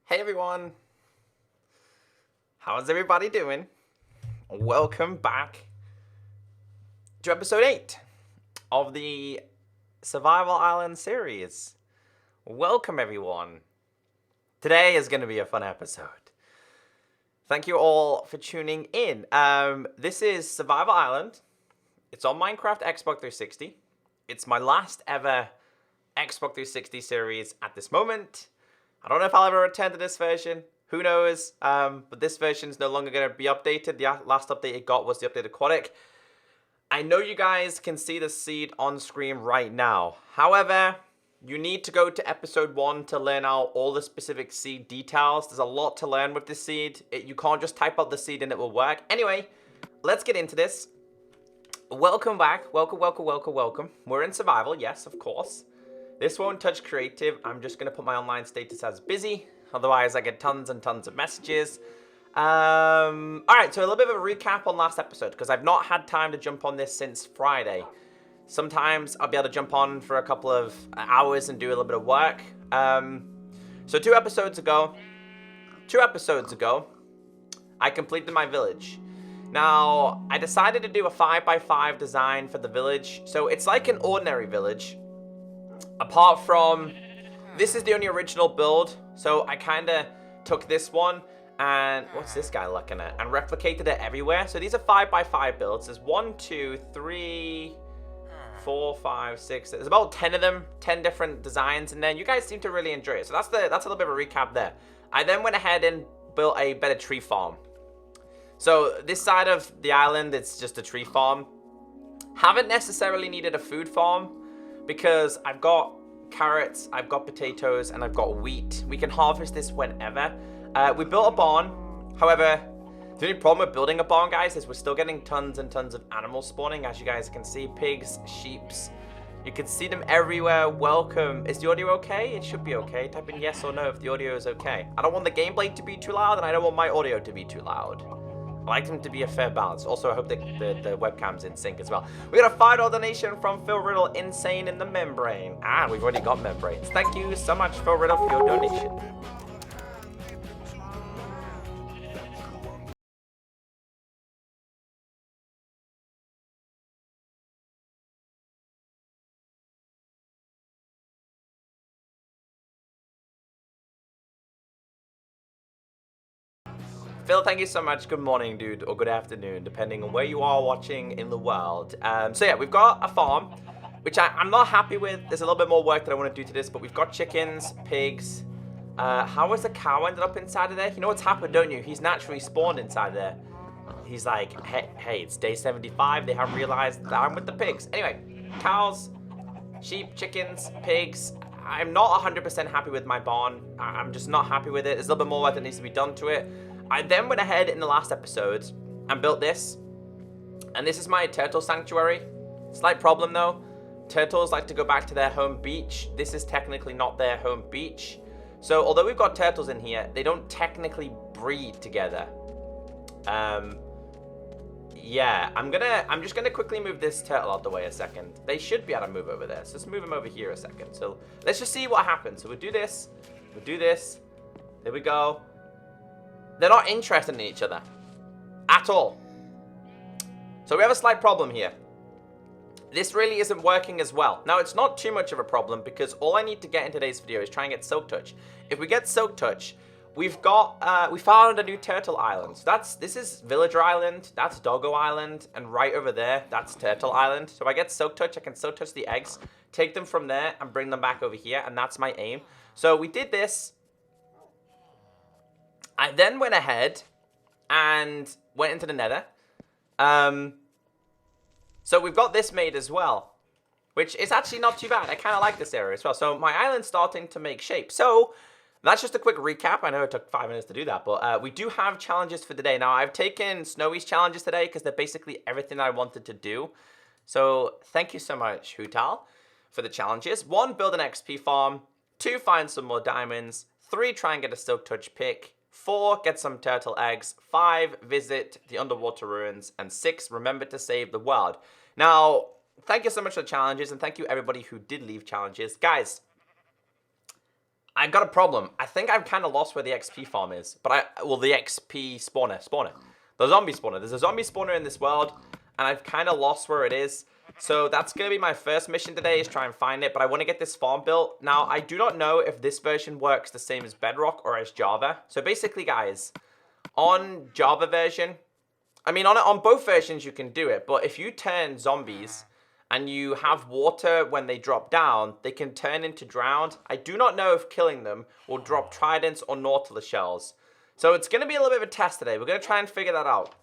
Hey everyone, how's everybody doing? Welcome back to episode 8 of the Survival Island series. Welcome everyone. Today is going to be a fun episode. Thank you all for tuning in. This is Survival Island. It's on Minecraft Xbox 360. It's my last ever Xbox 360 series at this moment. I don't know if I'll ever return to this version. Who knows? But this version is no longer going to be updated. The last update it got was the update aquatic. I know you guys can see the seed on screen right now. However, you need to go to episode 1 to learn out all the specific seed details. There's a lot to learn with this seed. You can't just type out the seed and it will work. Anyway, let's get into this. Welcome back. Welcome. We're in survival. Yes, of course. This won't touch creative. I'm just going to put my online status as busy. Otherwise, I get tons and tons of messages. Alright, so a little bit of a recap on last episode, because I've not had time to jump on this since Friday. Sometimes I'll be able to jump on for a couple of hours and do a little bit of work. So two episodes ago, I completed my village. Now, I decided to do a 5x5 design for the village. So it's like an ordinary village. Apart from, this is the only original build, so I kind of took this one and, what's this guy looking at? And replicated it everywhere. So these are 5x5 builds. There's 1, 2, 3, 4, 5, 6. There's about 10 of them, 10 different designs, and then you guys seem to really enjoy it. So that's a little bit of a recap there. I then went ahead and built a better tree farm. So this side of the island, it's just a tree farm. Haven't necessarily needed a food farm, because I've got carrots, I've got potatoes, and I've got wheat. We can harvest this whenever. We built a barn. However, the only problem with building a barn, guys, is we're still getting tons and tons of animals spawning. As you guys can see, pigs, sheeps. You can see them everywhere. Welcome. Is the audio okay? It should be okay. Type in yes or no if the audio is okay. I don't want the gameplay to be too loud, and I don't want my audio to be too loud. I like them to be a fair balance. Also, I hope the webcam's in sync as well. We got a $5 donation from Phil Riddle, Insane in the Membrane. Ah, we've already got membranes. Thank you so much, Phil Riddle, for your donation. Phil, thank you so much. Good morning, dude, or good afternoon, depending on where you are watching in the world. So yeah, we've got a farm, which I'm not happy with. There's a little bit more work that I want to do to this, but we've got chickens, pigs. How has the cow ended up inside of there? You know what's happened, don't you? He's naturally spawned inside there. He's like, hey, it's day 75. They haven't realized that I'm with the pigs. Anyway, cows, sheep, chickens, pigs. I'm not 100% happy with my barn. I'm just not happy with it. There's a little bit more work that needs to be done to it. I then went ahead in the last episode and built this. And this is my turtle sanctuary. Slight problem though. Turtles like to go back to their home beach. This is technically not their home beach. So although we've got turtles in here, they don't technically breed together. Yeah, I'm just gonna quickly move this turtle out the way a second. They should be able to move over there. So let's move them over here a second. So let's just see what happens. So we'll do this. There we go. They're not interested in each other at all. So we have a slight problem here. This really isn't working as well. Now, it's not too much of a problem because all I need to get in today's video is try and get Silk Touch. If we get Silk Touch, we found a new turtle island. So this is Villager Island, that's Doggo Island, and right over there, that's Turtle Island. So if I get Silk Touch, I can Silk Touch the eggs, take them from there, and bring them back over here, and that's my aim. So we did this. I then went ahead and went into the nether. So we've got this made as well, which is actually not too bad. I kind of like this area as well. So my island's starting to make shape. So that's just a quick recap. I know it took 5 minutes to do that, but we do have challenges for today. Now, I've taken Snowy's challenges today because they're basically everything I wanted to do. So thank you so much, Hutal, for the challenges. 1, build an XP farm. 2, find some more diamonds. 3, try and get a Silk Touch pick. 4, get some turtle eggs. 5, visit the underwater ruins. And 6, remember to save the world. Now, thank you so much for the challenges, and thank you everybody who did leave challenges. Guys, I got a problem. I think I've kind of lost where the XP farm is. But the XP spawner. The zombie spawner. There's a zombie spawner in this world, and I've kind of lost where it is. So that's going to be my first mission today, is try and find it. But I want to get this farm built. Now, I do not know if this version works the same as Bedrock or as Java. So basically, guys, on Java version, I mean, on both versions you can do it. But if you turn zombies and you have water when they drop down, they can turn into drowned. I do not know if killing them will drop tridents or nautilus shells. So it's going to be a little bit of a test today. We're going to try and figure that out.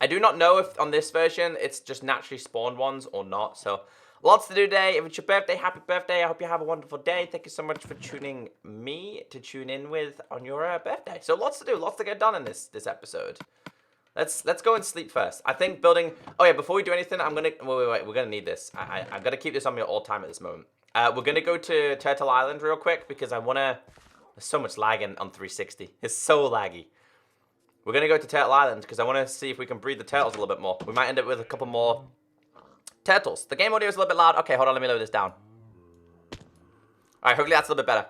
I do not know if on this version it's just naturally spawned ones or not. So lots to do today. If it's your birthday, happy birthday. I hope you have a wonderful day. Thank you so much for tuning me to tune in with on your birthday. So lots to do, lots to get done in this episode. Let's go and sleep first. I think building. Oh yeah, before we do anything, I'm gonna wait. We're gonna need this. I've got to keep this on me at all time at this moment. We're gonna go to Turtle Island real quick because I wanna. There's so much lagging on 360. It's so laggy. We're going to go to Turtle Island because I want to see if we can breed the turtles a little bit more. We might end up with a couple more turtles. The game audio is a little bit loud. Okay, hold on. Let me lower this down. All right, hopefully that's a little bit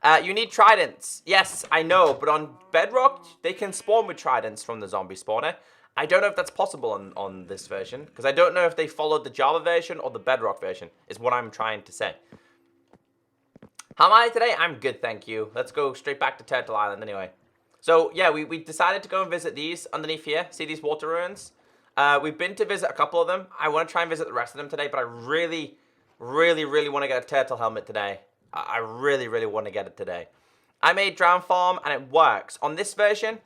better. You need tridents. Yes, I know. But on Bedrock, they can spawn with tridents from the zombie spawner. I don't know if that's possible on this version because I don't know if they followed the Java version or the Bedrock version is what I'm trying to say. How am I today? I'm good, thank you. Let's go straight back to Turtle Island anyway. So, yeah, we decided to go and visit these underneath here. See these water ruins? We've been to visit a couple of them. I want to try and visit the rest of them today, but I really, really, really want to get a turtle helmet today. I really, really want to get it today. I made Drown Farm, and it works. On this version,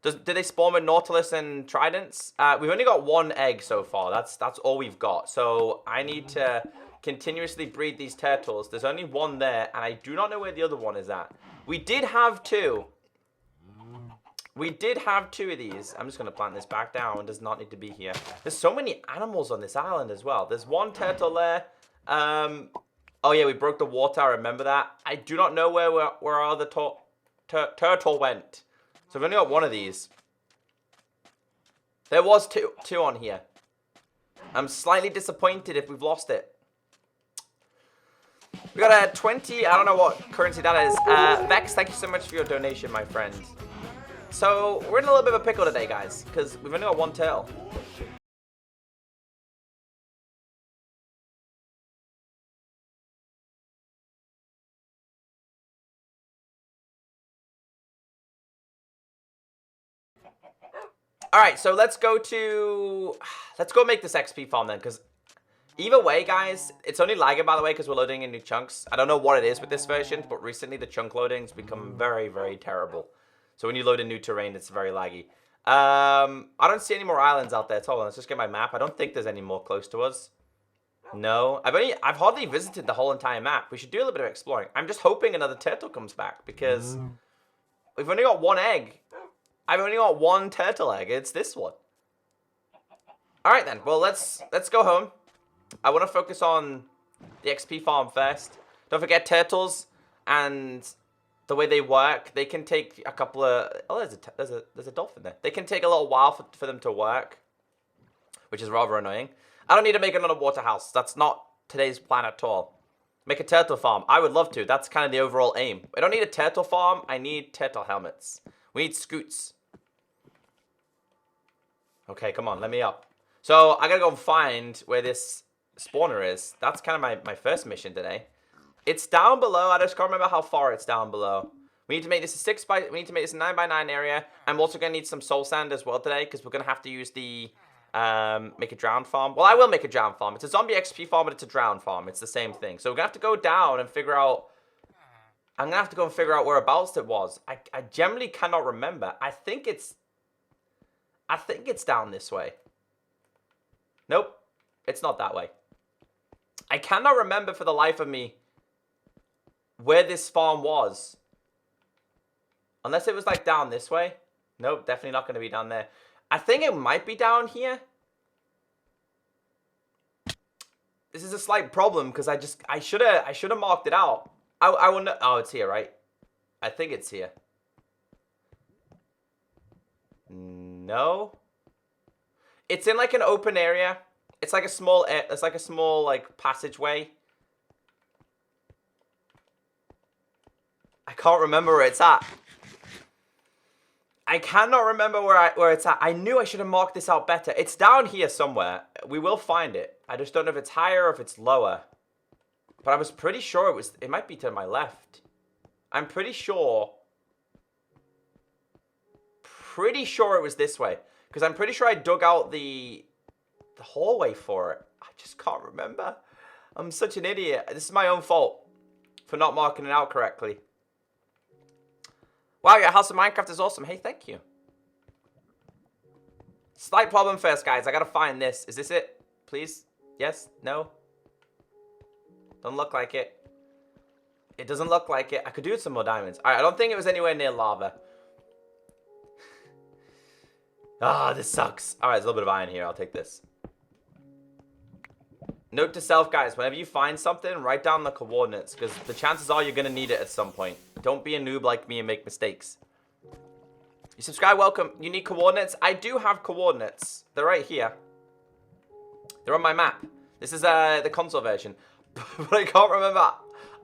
do they spawn with Nautilus and Tridents? We've only got one egg so far. That's all we've got. So, I need to continuously breed these turtles. There's only one there, and I do not know where the other one is at. We did have two. We did have two of these. I'm just going to plant this back down. It does not need to be here. There's so many animals on this island as well. There's one turtle there. Oh, yeah, we broke the water. I remember that. I do not know where our other turtle went. So I've only got one of these. There was two on here. I'm slightly disappointed if we've lost it. We got a 20. I don't know what currency that is. Vex, thank you so much for your donation, my friend. So, we're in a little bit of a pickle today, guys, because we've only got one turtle. Alright, so let's go make this XP farm then, because either way, guys, it's only lagging, by the way, because we're loading in new chunks. I don't know what it is with this version, but recently the chunk loading's become very, very terrible. So when you load in new terrain, it's very laggy. I don't see any more islands out there at all. Let's just get my map. I don't think there's any more close to us. No. I've hardly visited the whole entire map. We should do a little bit of exploring. I'm just hoping another turtle comes back because we've only got one egg. I've only got one turtle egg. It's this one. All right then. Well, let's go home. I want to focus on the XP farm first. Don't forget turtles and the way they work, they can take a couple of... Oh, there's a dolphin there. They can take a little while for them to work, which is rather annoying. I don't need to make another water house. That's not today's plan at all. Make a turtle farm. I would love to. That's kind of the overall aim. I don't need a turtle farm. I need turtle helmets. We need scoots. Okay, come on. Let me up. So, I gotta go and find where this spawner is. That's kind of my first mission today. It's down below. I just can't remember how far it's down below. We need to make this a we need to make this a 9x9 area. I'm also gonna need some soul sand as well today because we're gonna have to use the make a drown farm. Well, I will make a drown farm. It's a zombie XP farm, but it's a drown farm. It's the same thing. So we're gonna have to go down and figure out. I'm gonna have to go and figure out whereabouts it was. I generally cannot remember. I think it's down this way. Nope, it's not that way. I cannot remember for the life of me where this farm was. Unless it was like down this way. Nope, definitely not going to be down there. I think it might be down here. This is a slight problem because I should have marked it out. I will know. Oh, it's here, right? I think it's here. No. It's in like an open area. It's like a small like passageway. I can't remember where it's at. I cannot remember where it's at. I knew I should have marked this out better. It's down here somewhere. We will find it. I just don't know if it's higher or if it's lower. But I was pretty sure it might be to my left. I'm pretty sure it was this way. Because I'm pretty sure I dug out the hallway for it. I just can't remember. I'm such an idiot. This is my own fault for not marking it out correctly. Wow, your House of Minecraft is awesome. Hey, thank you. Slight problem first, guys. I gotta find this. Is this it? Please? Yes? No? Doesn't look like it. It doesn't look like it. I could do with some more diamonds. Alright, I don't think it was anywhere near lava. Ah, this sucks. Alright, there's a little bit of iron here. I'll take this. Note to self, guys. Whenever you find something, write down the coordinates. Because the chances are you're going to need it at some point. Don't be a noob like me and make mistakes. You subscribe, welcome. You need coordinates? I do have coordinates. They're right here. They're on my map. This is the console version. But I can't remember.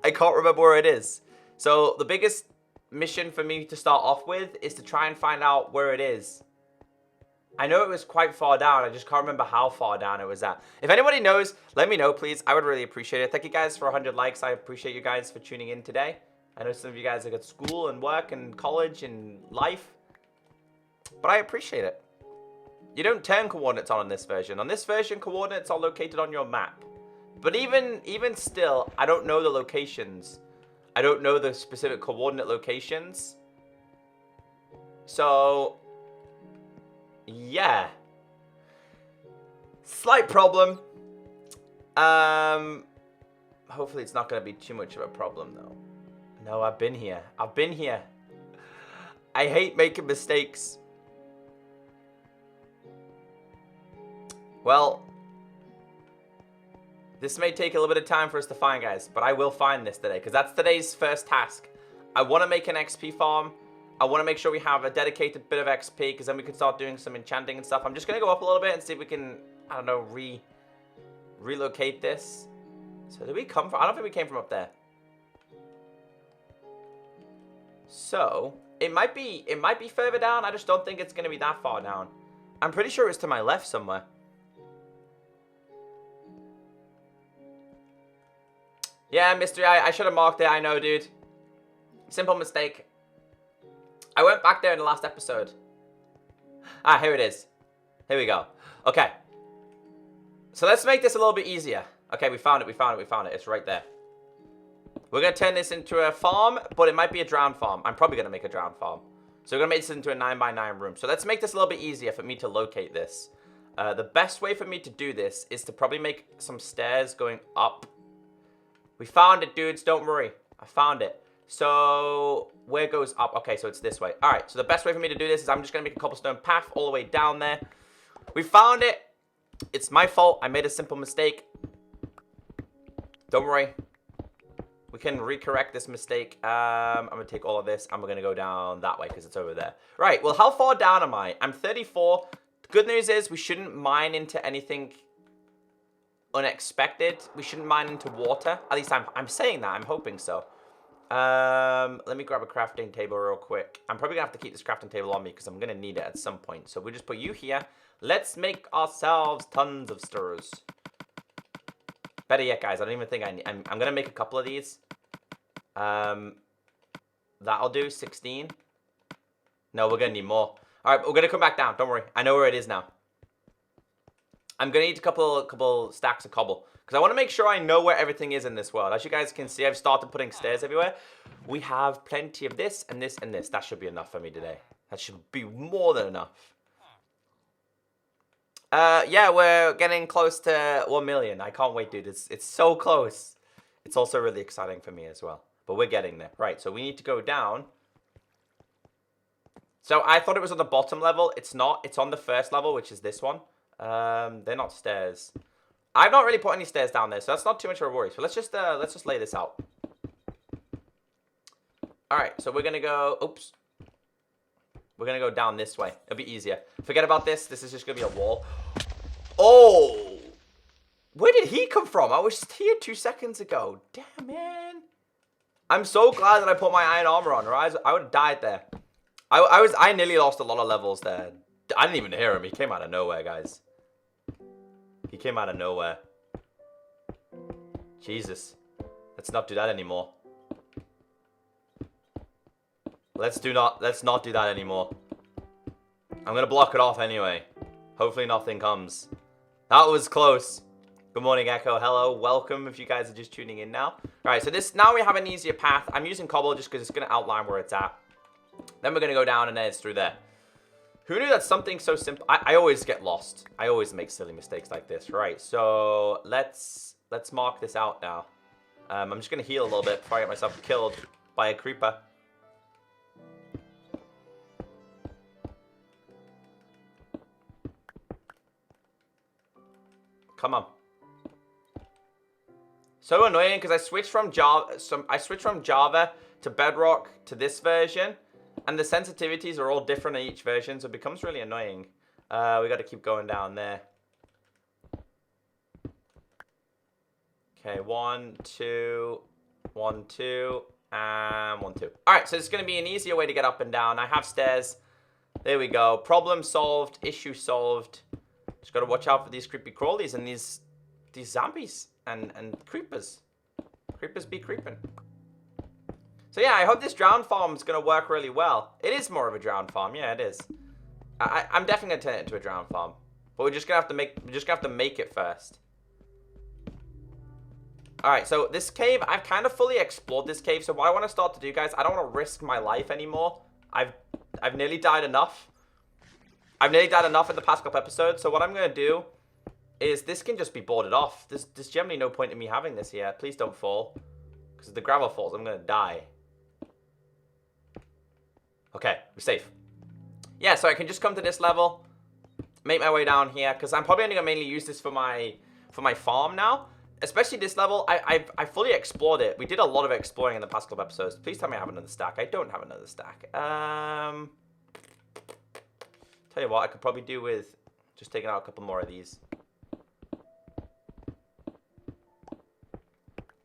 I can't remember where it is. So the biggest mission for me to start off with is to try and find out where it is. I know it was quite far down. I just can't remember how far down it was at. If anybody knows, let me know, please. I would really appreciate it. Thank you guys for 100 likes. I appreciate you guys for tuning in today. I know some of you guys are at school and work and college and life. But I appreciate it. You don't turn coordinates on this version. On this version, coordinates are located on your map. But even still, I don't know the locations. I don't know the specific coordinate locations. So, yeah. Slight problem. Hopefully it's not going to be too much of a problem, though. No, I've been here. I've been here. I hate making mistakes. Well, this may take a little bit of time for us to find, guys, but I will find this today, because that's today's first task. I want to make an XP farm. I want to make sure we have a dedicated bit of XP, because then we can start doing some enchanting and stuff. I'm just going to go up a little bit and see if we can, I don't know, relocate this. So did we come from? I don't think we came from up there. So it might be further down. I just don't think it's going to be that far down. I'm pretty sure it's to my left somewhere. Yeah, mystery. I should have marked it. I know, dude. Simple mistake. I went back there in the last episode. Ah, here it is. Here we go. Okay. So let's make this a little bit easier. Okay, we found it. We found it. We found it. It's right there. We're going to turn this into a farm, but it might be a drowned farm. I'm probably going to make a drowned farm. So we're going to make this into a 9x9 room. So let's make this a little bit easier for me to locate this. The best way for me to do this is to probably make some stairs going up. We found it, dudes. Don't worry. I found it. So where goes up? Okay, so it's this way. All right, so the best way for me to do this is I'm just going to make a cobblestone path all the way down there. We found it. It's my fault. I made a simple mistake. Don't worry. We can recorrect this mistake. I'm going to take all of this and we're going to go down that way because it's over there. Right, well, how far down am I? I'm 34. The good news is we shouldn't mine into anything unexpected. We shouldn't mine into water. At least I'm saying that. I'm hoping so. Let me grab a crafting table real quick. I'm probably going to have to keep this crafting table on me because I'm going to need it at some point. So we'll just put you here. Let's make ourselves tons of stores. Better yet, guys, I don't even think I need... I'm going to make a couple of these. That'll do. 16. No, we're going to need more. All right, we're going to come back down. Don't worry. I know where it is now. I'm going to need a couple stacks of cobble. Because I want to make sure I know where everything is in this world. As you guys can see, I've started putting stairs everywhere. We have plenty of this and this and this. That should be enough for me today. That should be more than enough. Yeah, we're getting close to 1 million. I can't wait, dude. It's so close. It's also really exciting for me as well. But we're getting there. Right, so we need to go down. So I thought it was on the bottom level. It's not. It's on the first level, which is this one. They're not stairs. I've not really put any stairs down there, so that's not too much of a worry. So let's just lay this out. All right, so we're gonna go. Oops. We're gonna go down this way. It'll be easier. Forget about this. This is just gonna be a wall. Oh, where did he come from? I was just here 2 seconds ago. Damn, man. I'm so glad that I put my iron armor on, or I would have died there. I nearly lost a lot of levels there. I didn't even hear him. He came out of nowhere, guys. He came out of nowhere. Jesus. Let's not do that anymore. Let's not do that anymore. I'm gonna block it off anyway. Hopefully nothing comes. That was close. Good morning, Echo. Hello, welcome if you guys are just tuning in now. Alright, so now we have an easier path. I'm using cobble just because it's gonna outline where it's at. Then we're gonna go down and then it's through there. Who knew that something so simple? I always get lost. I always make silly mistakes like this. Right, so let's mark this out now. I'm just gonna heal a little bit before I get myself killed by a creeper. Come on. So annoying because I switched from Java to Bedrock to this version, and the sensitivities are all different in each version, so it becomes really annoying. We got to keep going down there. Okay, 1, 2, 1, 2, and 1, 2. All right, so it's going to be an easier way to get up and down. I have stairs. There we go. Problem solved. Issue solved. Just got to watch out for these creepy crawlies and these zombies and creepers. Creepers be creeping. So yeah, I hope this drown farm is going to work really well. It is more of a drown farm. Yeah, it is. I'm definitely going to turn it into a drown farm. But we're just going to have to make it first. Alright, so this cave, I've kind of fully explored this cave. So what I want to start to do, guys, I don't want to risk my life anymore. I've nearly died enough. I've nearly died enough in the past couple episodes. So what I'm going to do is this can just be boarded off. There's generally no point in me having this here. Please don't fall. Because if the gravel falls, I'm going to die. Okay, we're safe. Yeah, so I can just come to this level. Make my way down here. Because I'm probably only going to mainly use this for my farm now. Especially this level. I fully explored it. We did a lot of exploring in the past couple episodes. Please tell me I have another stack. I don't have another stack. Tell you what, I could probably do with just taking out a couple more of these.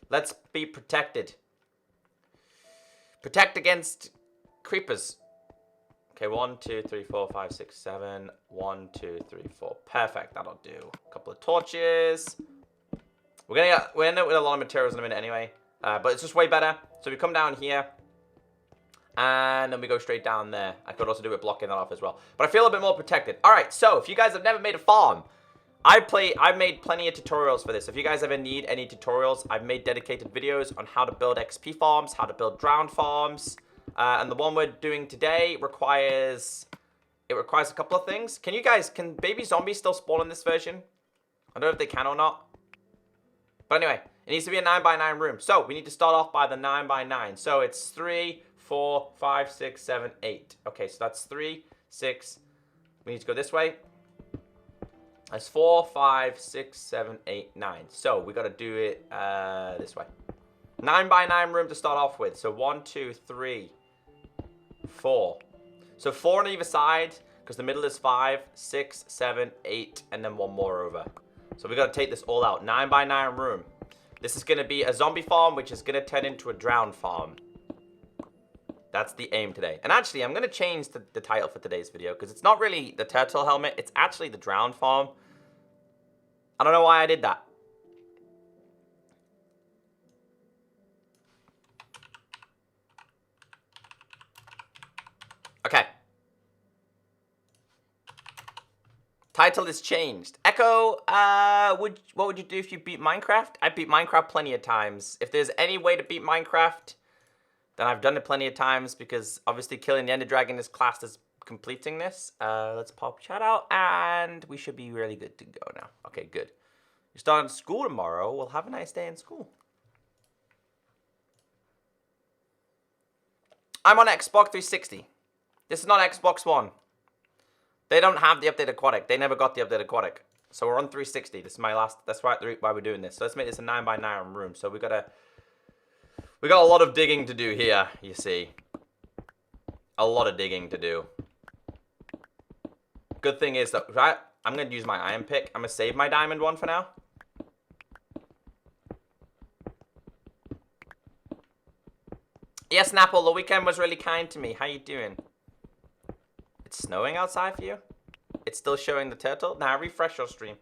Let's be protected. Protect against creepers. Okay, 1, 2, 3, 4, 5, 6, 7. 1, 2, 3, 4. Perfect. That'll do. A couple of torches. We're gonna end up with a lot of materials in a minute anyway. But it's just way better. So we come down here. And then we go straight down there. I could also do it blocking that off as well. But I feel a bit more protected. Alright, so if you guys have never made a farm, I've made plenty of tutorials for this. If you guys ever need any tutorials, I've made dedicated videos on how to build XP farms, how to build drowned farms. And the one we're doing today requires a couple of things. Can baby zombies still spawn in this version? I don't know if they can or not. But anyway, it needs to be a 9x9 room. So we need to start off by the 9x9. So it's 3, 4, 5, 6, 7, 8. Okay, so that's 3, 6. We need to go this way. That's 4, 5, 6, 7, 8, 9. So we got to do it this way. 9x9 room to start off with. So 1, 2, 3, 4. So 4 on either side because the middle is 5, 6, 7, 8, and then one more over. So we got to take this all out. 9x9 room. This is going to be a zombie farm, which is going to turn into a drowned farm. That's the aim today. And actually, I'm going to change the title for today's video because it's not really the turtle helmet. It's actually the drowned farm. I don't know why I did that. Okay. Title is changed. Echo, what would you do if you beat Minecraft? I beat Minecraft plenty of times. If there's any way to beat Minecraft, then I've done it plenty of times because obviously killing the Ender Dragon is classed as completing this. Let's pop chat out and we should be really good to go now. Okay, good. You're starting school tomorrow. Well, have a nice day in school. I'm on Xbox 360. This is not Xbox One. They don't have the updated aquatic. They never got the updated aquatic. So we're on 360. This is my last. That's why we're doing this. So let's make this a 9x9 room. So we got a lot of digging to do here. You see, a lot of digging to do. Good thing is that right. I'm gonna use my iron pick. I'm gonna save my diamond one for now. Yes, Snapple, the weekend was really kind to me. How you doing? It's snowing outside for you? It's still showing the turtle? Now refresh your stream.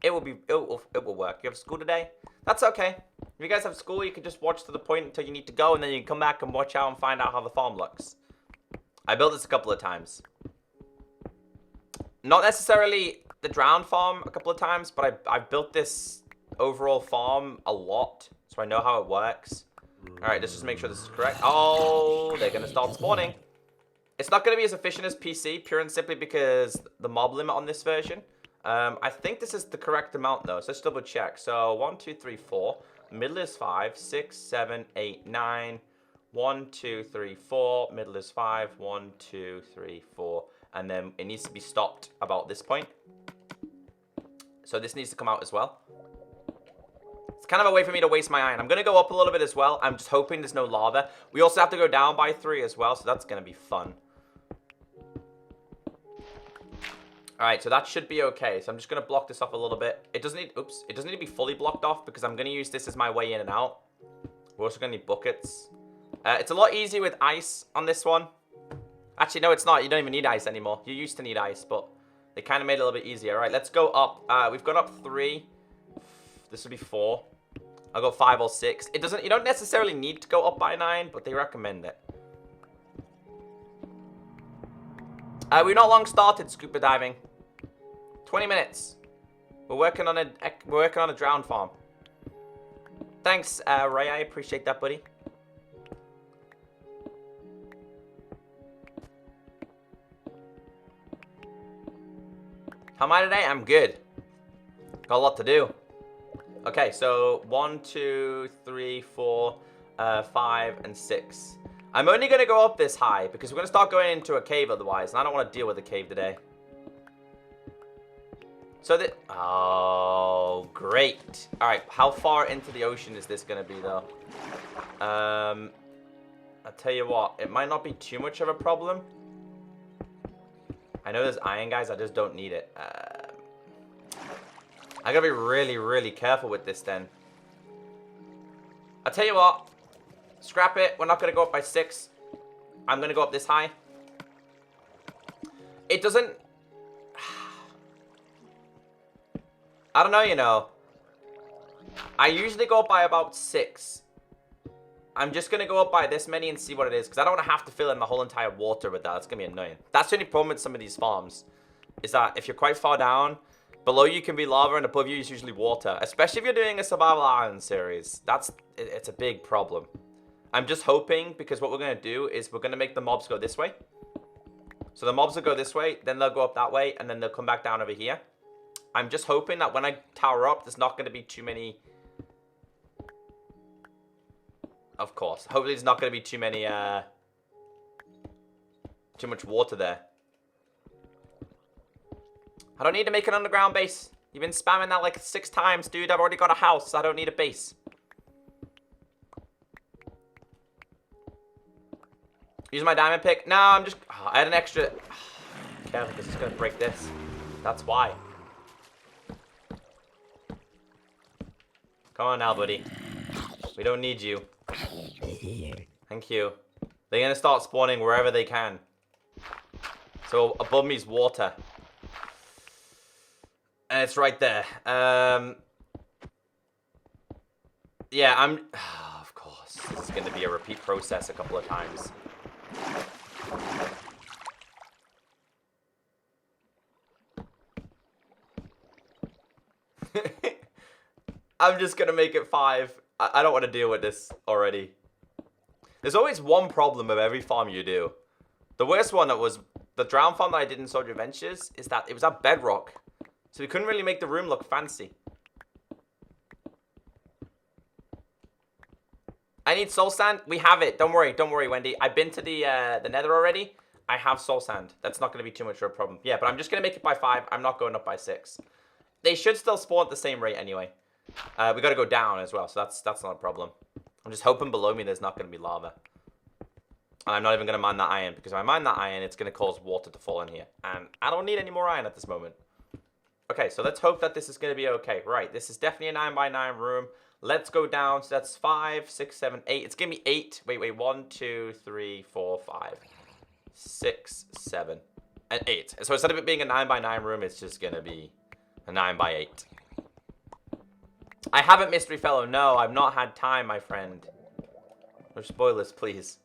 It will work. You have school today? That's okay. If you guys have school, you can just watch to the point until you need to go, and then you can come back and watch out and find out how the farm looks. I built this a couple of times. Not necessarily the drowned farm a couple of times, but I've built this overall farm a lot, so I know how it works. Alright, let's just make sure this is correct. Oh, they're going to start spawning. It's not going to be as efficient as PC, pure and simply because the mob limit on this version. I think this is the correct amount, though, so let's double check. So, 1, 2, 3, 4. Middle is 5, 6, 7, 8, 9. 1, 2, 3, 4. Middle is 5. 1, 2, 3, 4. And then it needs to be stopped about this point. So this needs to come out as well. It's kind of a way for me to waste my iron. I'm going to go up a little bit as well. I'm just hoping there's no lava. We also have to go down by 3 as well, so that's going to be fun. Alright, so that should be okay. So I'm just going to block this off a little bit. It doesn't need, oops, it doesn't need to be fully blocked off because I'm going to use this as my way in and out. We're also going to need buckets. It's a lot easier with ice on this one. Actually, no, it's not. You don't even need ice anymore. You used to need ice, but they kind of made it a little bit easier. All right, let's go up. We've gone up 3. This would be 4. I'll go 5 or 6. It doesn't. You don't necessarily need to go up by 9, but they recommend it. We've not long started scuba diving. 20 minutes. We're working on a drowned farm. Thanks, Ray. I appreciate that, buddy. How am I today? I'm good. Got a lot to do. Okay, so 1, 2, 3, 4, 5, and 6. I'm only going to go up this high because we're going to start going into a cave otherwise, and I don't want to deal with a cave today. So that... Oh, great. All right, how far into the ocean is this going to be, though? I'll tell you what, it might not be too much of a problem. I know there's iron, guys. I just don't need it. I gotta be really, really careful with this, then. I'll tell you what. Scrap it. We're not gonna go up by 6. I'm gonna go up this high. It doesn't... I don't know, you know. I usually go up by about 6. I'm just going to go up by this many and see what it is. Because I don't want to have to fill in the whole entire water with that. That's going to be annoying. That's the only problem with some of these farms. Is that if you're quite far down, below you can be lava and above you is usually water. Especially if you're doing a survival island series. It's a big problem. I'm just hoping, because what we're going to do is we're going to make the mobs go this way. So the mobs will go this way, then they'll go up that way, and then they'll come back down over here. I'm just hoping that when I tower up, there's not going to be too many... Of course. Hopefully there's not going to be too many, too much water there. I don't need to make an underground base. You've been spamming that like 6 times, dude. I've already got a house. I don't need a base. Use my diamond pick. No, I'm just... Oh, I had an extra... Careful, because it's going to break this. That's why. Come on now, buddy. We don't need you. Thank you. They're going to start spawning wherever they can. So above me is water. And it's right there. Yeah, I'm... Oh, of course. This is going to be a repeat process a couple of times. I'm just going to make it 5. I don't want to deal with this already. There's always one problem with every farm you do. The worst one that was the drown farm that I did in Soldier Adventures is that it was at bedrock. So we couldn't really make the room look fancy. I need soul sand. We have it. Don't worry, Wendy. I've been to the nether already. I have soul sand. That's not going to be too much of a problem. Yeah, but I'm just going to make it by 5. I'm not going up by 6. They should still spawn at the same rate anyway. We got to go down as well, so that's not a problem. I'm just hoping below me there's not going to be lava. And I'm not even going to mine that iron, because if I mine that iron, it's going to cause water to fall in here. And I don't need any more iron at this moment. Okay, so let's hope that this is going to be okay. Right, this is definitely a 9x9 room. Let's go down. So that's 5, 6, 7, 8. It's gonna be 8. Wait. 1, 2, 3, 4, 5, 6, 7, and 8. So instead of it being a 9x9 room, it's just gonna be a 9x8. I haven't Mystery Fellow. No, I've not had time, my friend. No spoilers, please.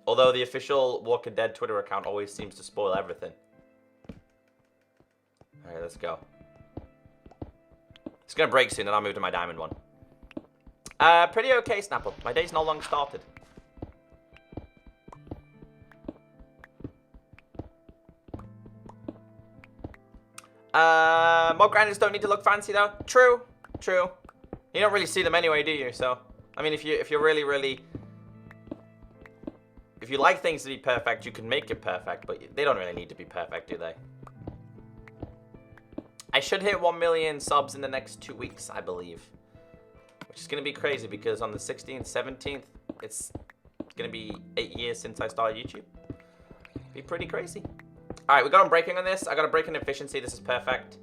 Although the official Walking Dead Twitter account always seems to spoil everything. Alright, let's go. It's gonna break soon, and I'll move to my diamond one. Pretty okay, Snapple. My day's no longer started. More grinders don't need to look fancy though. True. You don't really see them anyway, do you? So, I mean, if you're really, if you like things to be perfect, you can make it perfect, but they don't really need to be perfect, do they? I should hit 1 million subs in the next 2 weeks, I believe. Which is going to be crazy because on the 16th, 17th, it's going to be 8 years since I started YouTube. Be pretty crazy. Alright, we got on breaking on this. I got a break in efficiency. This is perfect.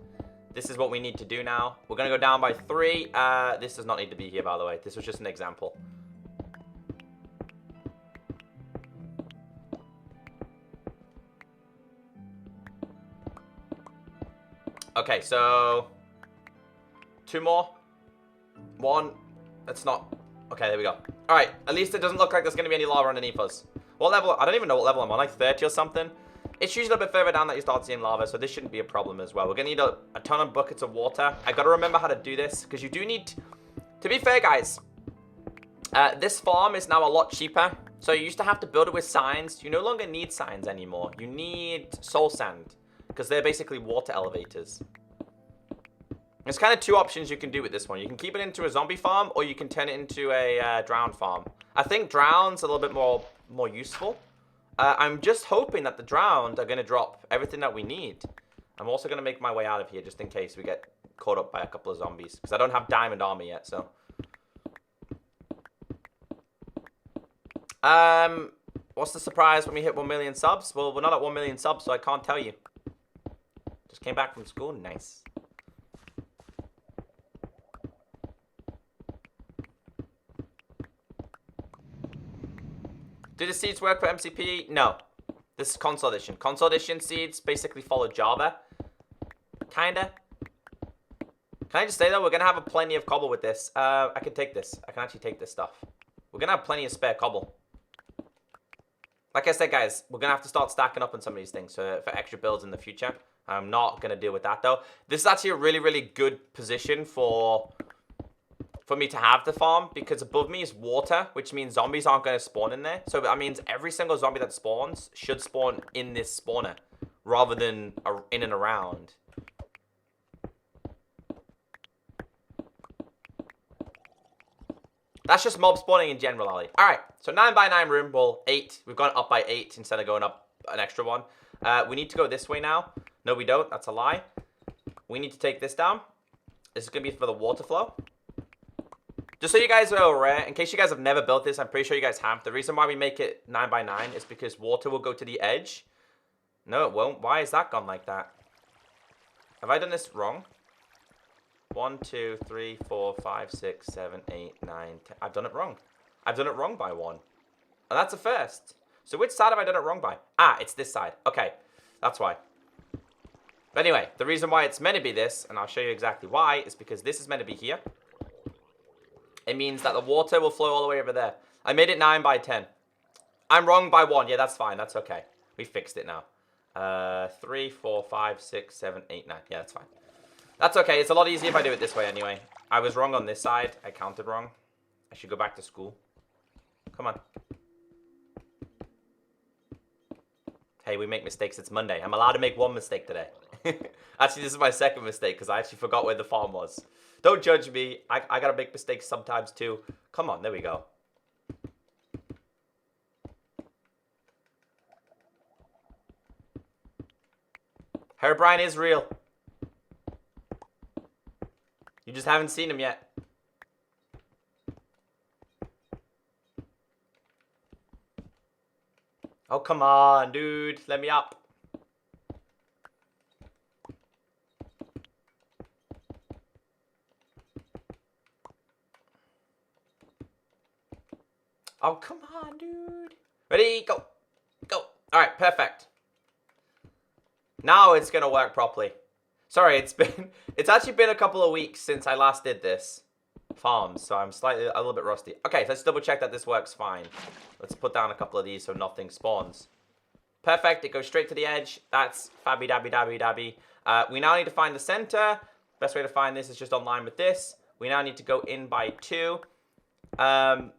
This is what we need to do now. We're going to go down by 3. This does not need to be here, by the way. This was just an example. Okay, so 2 more. 1. That's not. Okay, there we go. All right, at least it doesn't look like there's going to be any lava underneath us. What level? I don't even know what level I'm on. Like 30 or something. It's usually a bit further down that you start seeing lava, so this shouldn't be a problem as well. We're going to need a ton of buckets of water. I got to remember how to do this because you do need. To be fair, guys, this farm is now a lot cheaper. So you used to have to build it with signs. You no longer need signs anymore. You need soul sand. Because they're basically water elevators. There's kind of 2 options you can do with this one. You can keep it into a zombie farm, or you can turn it into a drowned farm. I think drowned's a little bit more useful. I'm just hoping that the drowned are going to drop everything that we need. I'm also going to make my way out of here just in case we get caught up by a couple of zombies. Because I don't have diamond armor yet, so. What's the surprise when we hit 1 million subs? Well, we're not at 1 million subs, so I can't tell you. Just came back from school. Nice. Do the seeds work for MCP? No. This is console edition. Console edition seeds basically follow Java. Kinda. Can I just say though, we're gonna have plenty of cobble with this. I can take this. I can actually take this stuff. We're gonna have plenty of spare cobble. Like I said, guys, we're gonna have to start stacking up on some of these things for extra builds in the future. I'm not gonna deal with that though. This is actually a really good position for me to have the farm, because above me is water, which means zombies aren't going to spawn in there. So that means every single zombie that spawns should spawn in this spawner rather than in and around. That's just mob spawning in general, Ali. Alright, so 9x9 room, well, 8. We've gone up by 8 instead of going up an extra 1. We need to go this way now. No, we don't. That's a lie. We need to take this down. This is going to be for the water flow. Just so you guys are aware, in case you guys have never built this, I'm pretty sure you guys have. The reason why we make it 9x9 is because water will go to the edge. No, it won't. Why is that gone like that? Have I done this wrong? 1, 2, 3, 4, 5, 6, 7, 8, 9, 10. I've done it wrong. I've done it wrong by 1. And that's a first. So which side have I done it wrong by? Ah, it's this side. Okay, that's why. But anyway, the reason why it's meant to be this, and I'll show you exactly why, is because this is meant to be here. It means that the water will flow all the way over there. I made it 9x10. I'm wrong by 1. Yeah, that's fine. That's okay. We fixed it now. 3, 4, 5, 6, 7, 8, 9. Yeah, that's fine. That's okay. It's a lot easier if I do it this way anyway. I was wrong on this side. I counted wrong. I should go back to school. Come on. Hey, we make mistakes. It's Monday. I'm allowed to make 1 mistake today. Actually, this is my 2nd mistake because I actually forgot where the farm was. Don't judge me. I gotta make mistakes sometimes too. Come on, there we go. Herobrine is real. You just haven't seen him yet. Oh, come on, dude. Let me up. on, dude. Ready, go. Go. All right, perfect. Now it's going to work properly. Sorry, it's actually been a couple of weeks since I last did this farm, so I'm a little bit rusty. Okay, let's double check that this works fine. Let's put down a couple of these so nothing spawns. Perfect, it goes straight to the edge. That's fabby dabby dabby dabby. We now need to find the center. Best way to find this is just online with this. We now need to go in by 2. I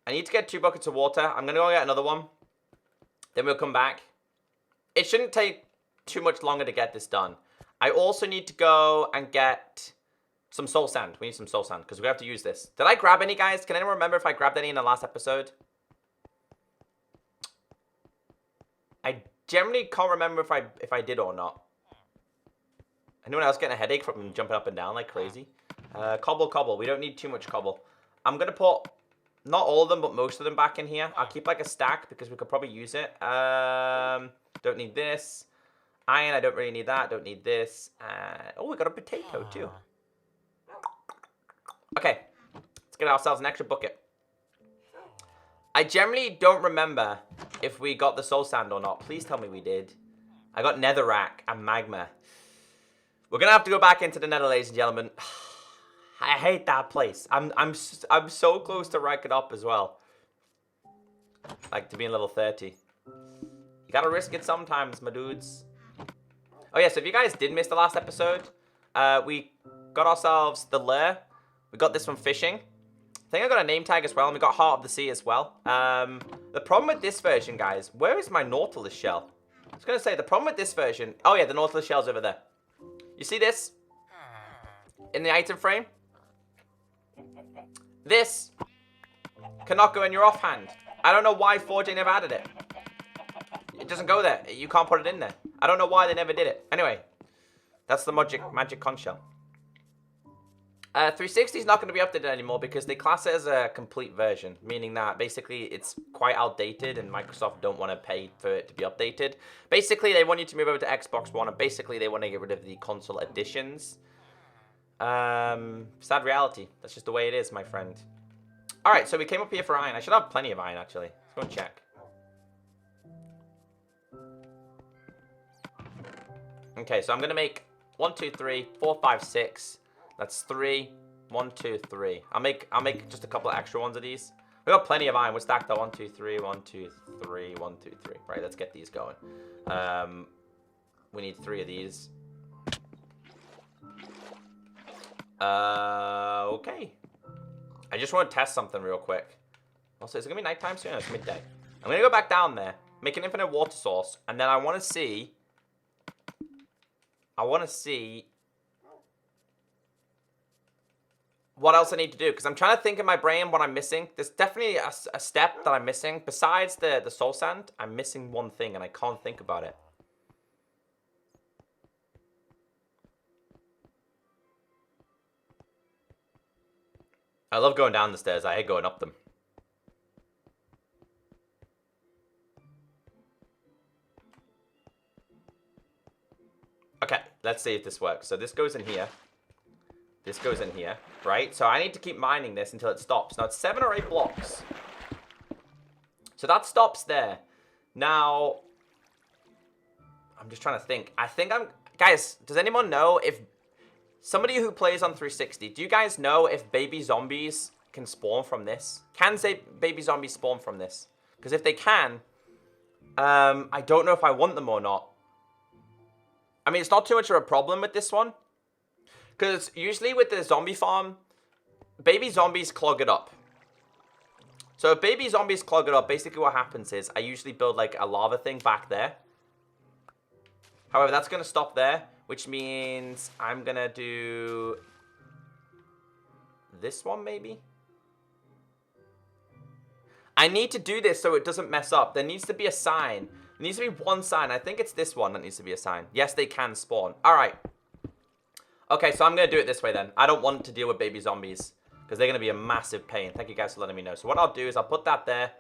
need to get 2 buckets of water. I'm going to go get another one. Then we'll come back. It shouldn't take too much longer to get this done. I also need to go and get some soul sand. We need some soul sand because we have to use this. Did I grab any, guys? Can anyone remember if I grabbed any in the last episode? I generally can't remember if I did or not. Anyone else getting a headache from jumping up and down like crazy? Cobble. We don't need too much cobble. I'm going to put, not all of them, but most of them back in here. I'll keep like a stack because we could probably use it. Don't need this. Iron, I don't really need that. Don't need this. Oh, we got a potato too. Okay. Let's get ourselves an extra bucket. I generally don't remember if we got the soul sand or not. Please tell me we did. I got netherrack and magma. We're going to have to go back into the nether, ladies and gentlemen. I hate that place. I'm so close to ranking up as well. Like to being level 30. You got to risk it sometimes, my dudes. Oh, yeah, so if you guys did miss the last episode, we got ourselves the lure. We got this from fishing. I think I got a name tag as well, and we got Heart of the Sea as well. The problem with this version, guys, where is my Nautilus shell? I was going to say, the problem with this version... Oh, yeah, the Nautilus shell's over there. You see this? In the item frame? This cannot go in your offhand. I don't know why 4J never added it. It doesn't go there. You can't put it in there. I don't know why they never did it. Anyway, that's the magic conch shell. 360 is not going to be updated anymore because they class it as a complete version, meaning that basically it's quite outdated and Microsoft don't want to pay for it to be updated. Basically, they want you to move over to Xbox One, and basically they want to get rid of the console editions. Sad reality. That's just the way it is, my friend. Alright, so we came up here for iron. I should have plenty of iron, actually. Let's go and check. Okay, so I'm going to make 1, 2, 3, 4, 5, 6... That's 3. 1, 2, 3. I'll make just a couple of extra ones of these. We got plenty of iron. We're stacked up. 1, 2, 3. 1, 2, 3. 1, 2, 3. Right, let's get these going. We need 3 of these. Okay. I just want to test something real quick. Also, is it gonna be nighttime soon? No, it's midday. I'm gonna go back down there, make an infinite water source, and then I want to see. What else I need to do, because I'm trying to think in my brain what I'm missing. There's definitely a step that I'm missing. Besides the soul sand, I'm missing one thing, and I can't think about it. I love going down the stairs. I hate going up them. Okay, let's see if this works. So this goes in here. This goes in here, right? So I need to keep mining this until it stops. Now, it's 7 or 8 blocks. So that stops there. Now, I'm just trying to think. Guys, does anyone know if... Somebody who plays on 360, do you guys know if baby zombies can spawn from this? Can baby zombies spawn from this? Because if they can, I don't know if I want them or not. I mean, it's not too much of a problem with this one. Because usually with the zombie farm, baby zombies clog it up. So if baby zombies clog it up, basically what happens is I usually build like a lava thing back there. However, that's going to stop there, which means I'm going to do this one maybe. I need to do this so it doesn't mess up. There needs to be a sign. There needs to be one sign. I think it's this one that needs to be a sign. Yes, they can spawn. All right. Okay, so I'm going to do it this way then. I don't want to deal with baby zombies because they're going to be a massive pain. Thank you guys for letting me know. So what I'll do is I'll put that there.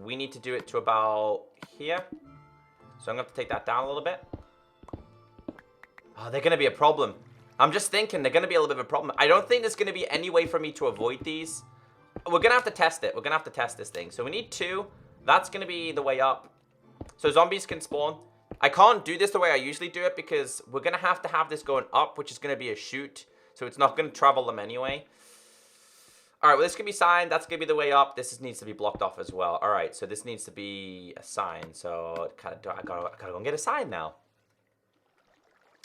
We need to do it to about here. So I'm going to have to take that down a little bit. Oh, they're going to be a problem. I'm just thinking they're going to be a little bit of a problem. I don't think there's going to be any way for me to avoid these. We're going to have to test it. We're going to have to test this thing. So we need 2. That's going to be the way up. So zombies can spawn. I can't do this the way I usually do it because we're going to have this going up, which is going to be a chute. So it's not going to travel them anyway. All right, well, this can be signed. That's going to be the way up. This needs to be blocked off as well. All right, so this needs to be a sign. So I gotta go and get a sign now.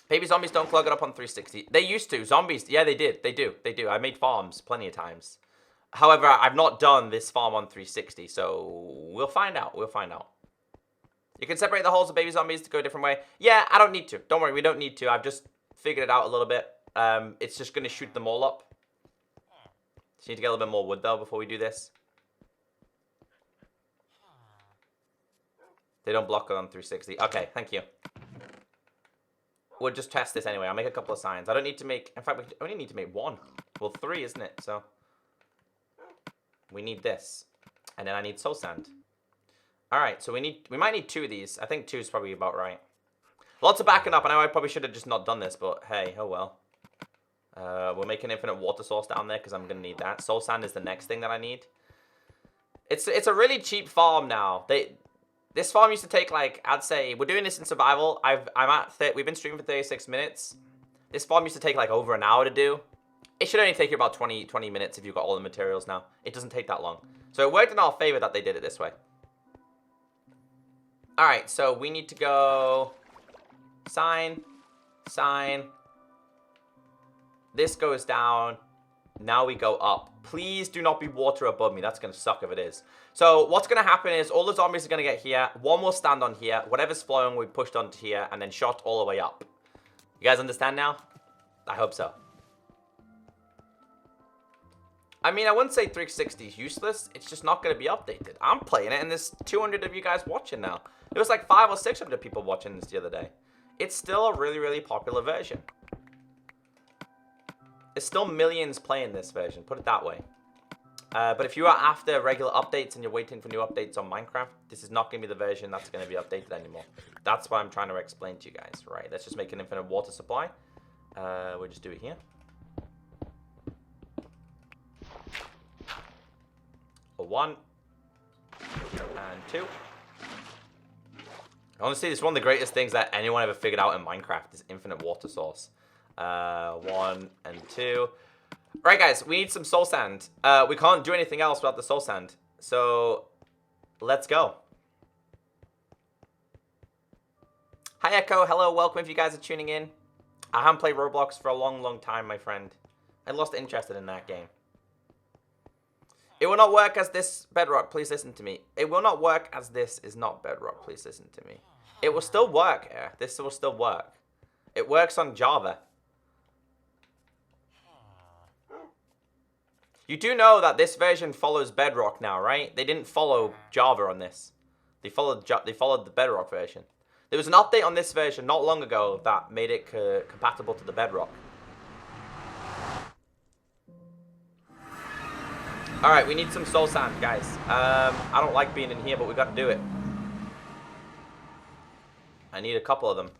Baby zombies don't clog it up on 360. They used to. Zombies, yeah, they did. They do. I made farms plenty of times. However, I've not done this farm on 360, so we'll find out. We'll find out. You can separate the holes of baby zombies to go a different way. Yeah, I don't need to. Don't worry, we don't need to. I've just figured it out a little bit. It's just going to shoot them all up. Just need to get a little bit more wood, though, before we do this. They don't block it on 360. Okay, thank you. We'll just test this anyway. I'll make a couple of signs. I don't need to make... In fact, we only need to make 1. Well, 3, isn't it? So... we need this. And then I need soul sand. Alright, so we might need 2 of these. I think 2 is probably about right. Lots of backing up. I know I probably should have just not done this, but hey, oh well. We'll make an infinite water source down there because I'm going to need that. Soul sand is the next thing that I need. It's a really cheap farm now. This farm used to take, like, I'd say, we're doing this in survival. We've been streaming for 36 minutes. This farm used to take, like, over an hour to do. It should only take you about 20 minutes if you've got all the materials now. It doesn't take that long. So it worked in our favor that they did it this way. Alright, so we need to go... sign. This goes down. Now we go up. Please do not be water above me. That's going to suck if it is. So what's going to happen is all the zombies are going to get here. 1 will stand on here. Whatever's flowing, we pushed onto here and then shot all the way up. You guys understand now? I hope so. I mean, I wouldn't say 360 is useless. It's just not going to be updated. I'm playing it and there's 200 of you guys watching now. There was like 500 or 600 people watching this the other day. It's still a really, really popular version. There's still millions playing this version, put it that way. But if you are after regular updates and you're waiting for new updates on Minecraft, this is not going to be the version that's going to be updated anymore. That's what I'm trying to explain to you guys. Right, let's just make an infinite water supply. We'll just do it here. A 1. And 2. Honestly, this is one of the greatest things that anyone ever figured out in Minecraft, is infinite water source. 1 and 2. Right, guys, we need some soul sand. We can't do anything else without the soul sand. So, let's go. Hi, Echo. Hello, welcome if you guys are tuning in. I haven't played Roblox for a long, long time, my friend. I lost interest in that game. It will not work as this bedrock. Please listen to me. It will not work as this is not bedrock. Please listen to me. It will still work here. This will still work. It works on Java. You do know that this version follows Bedrock now, right? They didn't follow Java on this. They followed the Bedrock version. There was an update on this version not long ago that made it compatible to the Bedrock. Alright, we need some soul sand, guys. I don't like being in here, but we got to do it. I need a couple of them.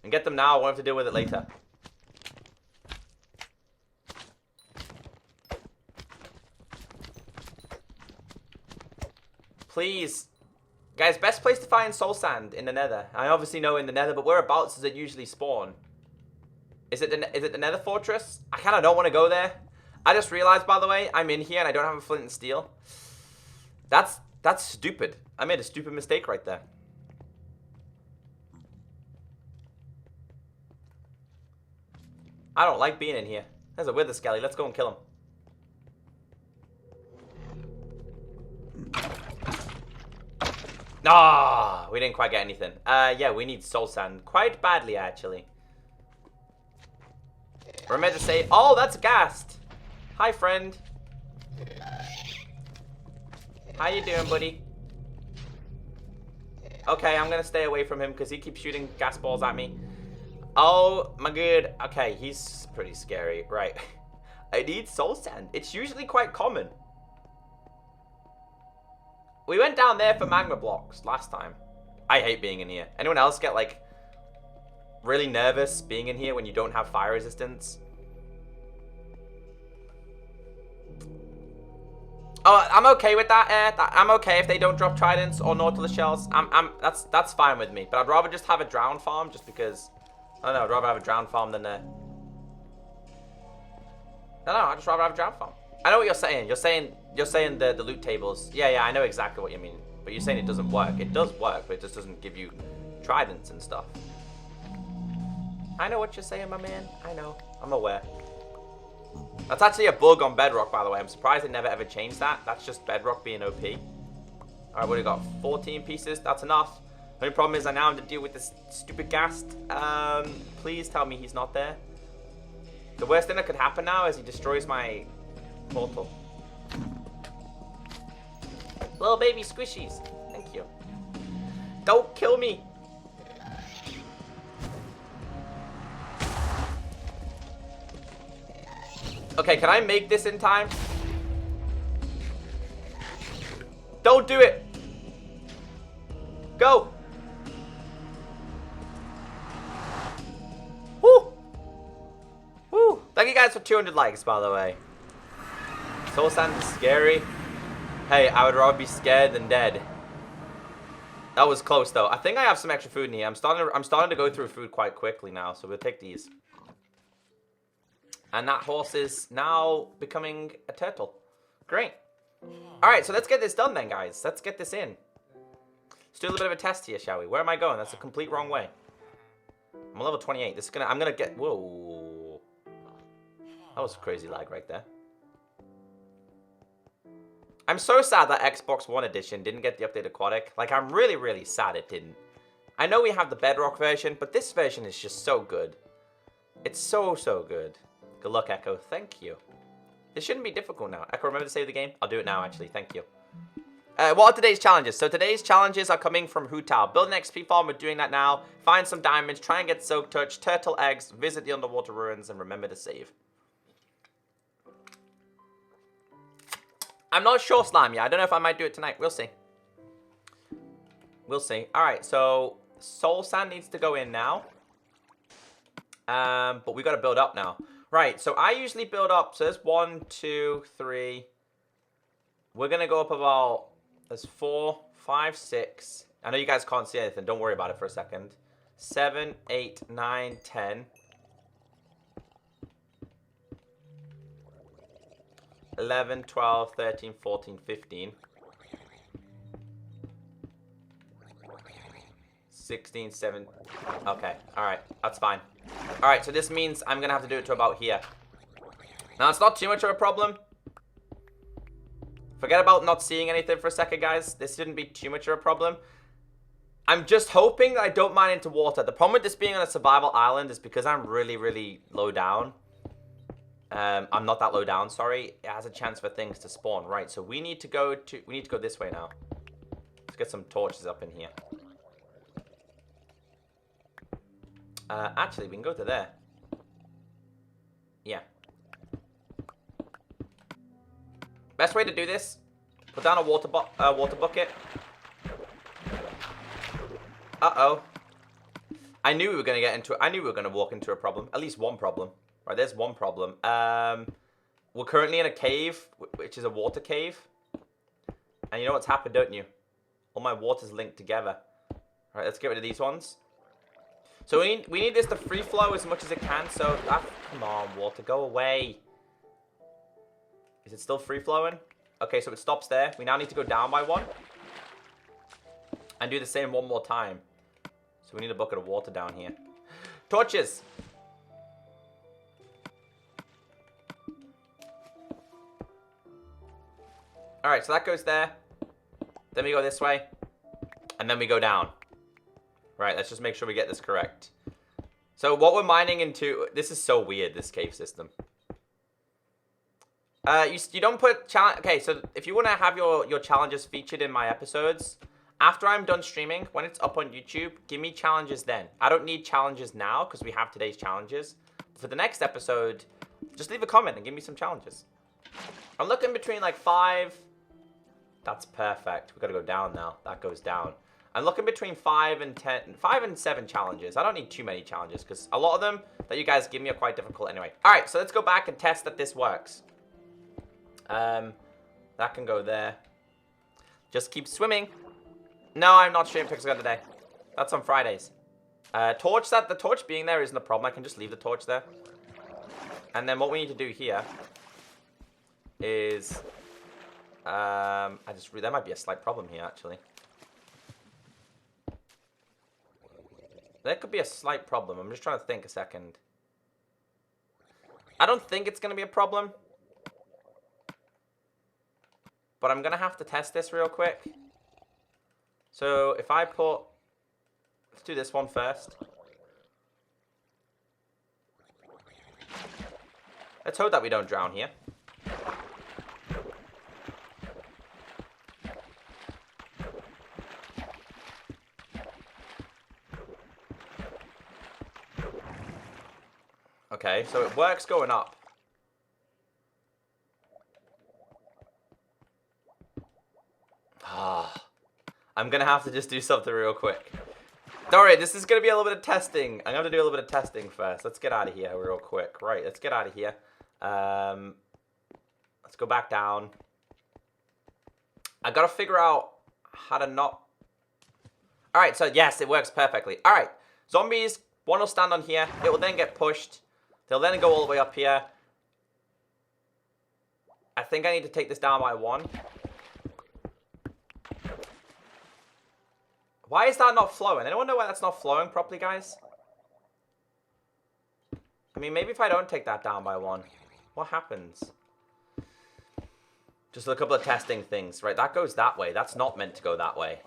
And get them now, I won't have to deal with it later. Please. Guys, best place to find soul sand in the nether. I obviously know in the nether, but whereabouts does it usually spawn? Is it the nether fortress? I kind of don't want to go there. I just realized, by the way, I'm in here and I don't have a flint and steel. That's stupid. I made a stupid mistake right there. I don't like being in here. There's a wither skelly. Let's go and kill him. Ah, we didn't quite get anything. Yeah, we need soul sand quite badly, actually. Remember to say, oh, that's Ghast. Hi, friend. How you doing, buddy? Okay, I'm gonna stay away from him because he keeps shooting gas balls at me. Oh, my good. Okay, he's pretty scary. Right. I need soul sand. It's usually quite common. We went down there for magma blocks last time. I hate being in here. Anyone else get, like... really nervous being in here when you don't have fire resistance. Oh, I'm okay with that. I'm okay if they don't drop tridents or Nautilus shells. That's fine with me. But I'd rather just have a drown farm, just because. I don't know. I'd rather have a drown farm than a. No, I'd just rather have a drown farm. I know what you're saying. You're saying the loot tables. Yeah, I know exactly what you mean. But you're saying it doesn't work. It does work, but it just doesn't give you tridents and stuff. I know what you're saying, my man. I know. I'm aware. That's actually a bug on Bedrock, by the way. I'm surprised they never ever changed that. That's just Bedrock being OP. Alright, what do we got? 14 pieces. That's enough. The only problem is I now have to deal with this stupid ghast. Please tell me he's not there. The worst thing that could happen now is he destroys my portal. Little baby squishies. Thank you. Don't kill me. Okay, can I make this in time? Don't do it. Go. Woo. Woo. Thank you guys for 200 likes, by the way. Soul Sand is scary. Hey, I would rather be scared than dead. That was close, though. I think I have some extra food in here. I'm starting to go through food quite quickly now, so we'll take these. And that horse is now becoming a turtle. Great. Alright, so let's get this done then, guys. Let's get this in. Let's do a little bit of a test here, shall we? Where am I going? That's a complete wrong way. I'm level 28. I'm gonna get... Whoa. That was a crazy lag right there. I'm so sad that Xbox One Edition didn't get the update Aquatic. Like, I'm really, really sad it didn't. I know we have the Bedrock version, but this version is just so good. It's so, so good. Good luck, Echo. Thank you. This shouldn't be difficult now. Echo, remember to save the game? I'll do it now, actually. Thank you. What are today's challenges? So today's challenges are coming from Hutao. Build an XP farm. We're doing that now. Find some diamonds. Try and get Soak Touch. Turtle eggs. Visit the underwater ruins. And remember to save. I'm not sure, Slime, yet. I don't know if I might do it tonight. We'll see. We'll see. Alright, so Soul Sand needs to go in now. But we got to build up now. Right, so I usually build up. So there's 1, 2, 3. We're going to go up about... There's 4, 5, 6. I know you guys can't see anything. Don't worry about it for a second. 7, 8, 9, 10. 11, 12, 13, 14, 15. 16, 17. Okay, alright. That's fine. Alright, so this means I'm going to have to do it to about here. Now, it's not too much of a problem. Forget about not seeing anything for a second, guys. This shouldn't be too much of a problem. I'm just hoping that I don't mine into water. The problem with this being on a survival island is because I'm really, really low down. I'm not that low down, sorry. It has a chance for things to spawn. Right, so we need to go this way now. Let's get some torches up in here. Actually, we can go to there. Yeah. Best way to do this, put down a water bucket. Uh-oh. I knew we were going to get into it. I knew we were going to walk into a problem. At least one problem. Right, there's one problem. We're currently in a cave, which is a water cave. And you know what's happened, don't you? All my water's linked together. All right, let's get rid of these ones. So we need this to free flow as much as it can. So come on, water, go away. Is it still free flowing? Okay, so it stops there. We now need to go down by 1. And do the same one more time. So we need a bucket of water down here. Torches! Alright, so that goes there. Then we go this way. And then we go down. Right, let's just make sure we get this correct. So what we're mining into... This is so weird, this cave system. You don't put challenge... Okay, so if you want to have your challenges featured in my episodes, after I'm done streaming, when it's up on YouTube, give me challenges then. I don't need challenges now because we have today's challenges. For the next episode, just leave a comment and give me some challenges. I'm looking between like 5... That's perfect. We've got to go down now. That goes down. I'm looking between 5 and 7 challenges. I don't need too many challenges because a lot of them that you guys give me are quite difficult anyway. All right, so let's go back and test that this works. That can go there. Just keep swimming. No, I'm not shooting pixel gun today. That's on Fridays. The torch being there isn't a problem. I can just leave the torch there. And then what we need to do here is, there might be a slight problem here actually. There could be a slight problem. I'm just trying to think a second. I don't think it's going to be a problem. But I'm going to have to test this real quick. So if I put... Let's do this one first. Let's hope that we don't drown here. Okay, so it works going up. I'm going to have to just do something real quick. Don't worry, this is going to be a little bit of testing. I'm going to do a little bit of testing first. Let's get out of here real quick. Right, let's get out of here. Let's go back down. I got to figure out how to not... Alright, so yes, it works perfectly. Alright, zombies, one will stand on here. It will then get pushed. They'll then go all the way up here. I think I need to take this down by 1. Why is that not flowing? Anyone know why that's not flowing properly, guys? I mean, maybe if I don't take that down by 1, what happens? Just a couple of testing things. Right, that goes that way. That's not meant to go that way.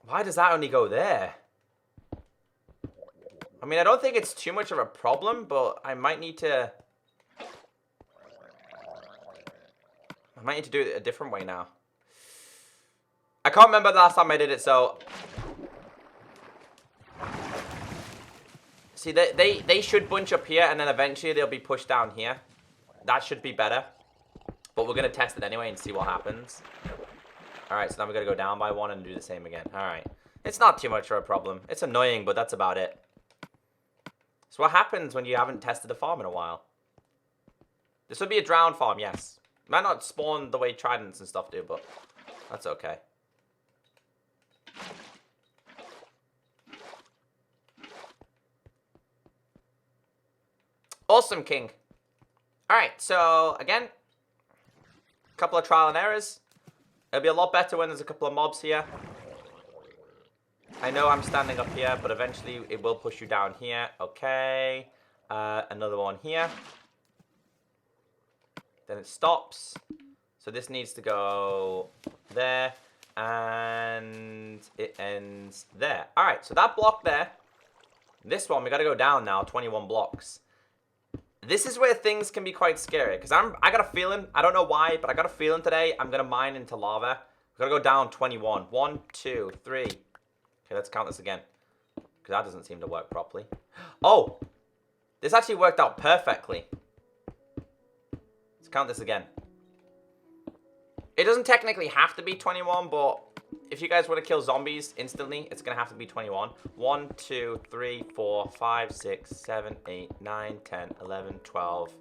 Why does that only go there? I mean, I don't think it's too much of a problem, but I might need to... do it a different way now. I can't remember the last time I did it, so... See, they should bunch up here, and then eventually they'll be pushed down here. That should be better. But we're going to test it anyway and see what happens. Alright, so now we're going to go down by 1 and do the same again. Alright. It's not too much of a problem. It's annoying, but that's about it. So what happens when you haven't tested a farm in a while? This would be a drowned farm, yes. Might not spawn the way tridents and stuff do, but that's okay. Awesome, King. Alright, so again, a couple of trial and errors. It'll be a lot better when there's a couple of mobs here. I know I'm standing up here, but eventually it will push you down here. Okay. Another one here. Then it stops. So this needs to go there. And it ends there. Alright, so that block there. This one, we got to go down now, 21 blocks. This is where things can be quite scary. Because I got a feeling, I don't know why, but I got a feeling today I'm going to mine into lava. We've got to go down 21. 1, 2, 3. Okay, let's count this again. Because that doesn't seem to work properly. Oh! This actually worked out perfectly. Let's count this again. It doesn't technically have to be 21, but if you guys want to kill zombies instantly, it's going to have to be 21. 1, 2, 3, 4, 5, 6, 7, 8, 9, 10, 11, 12,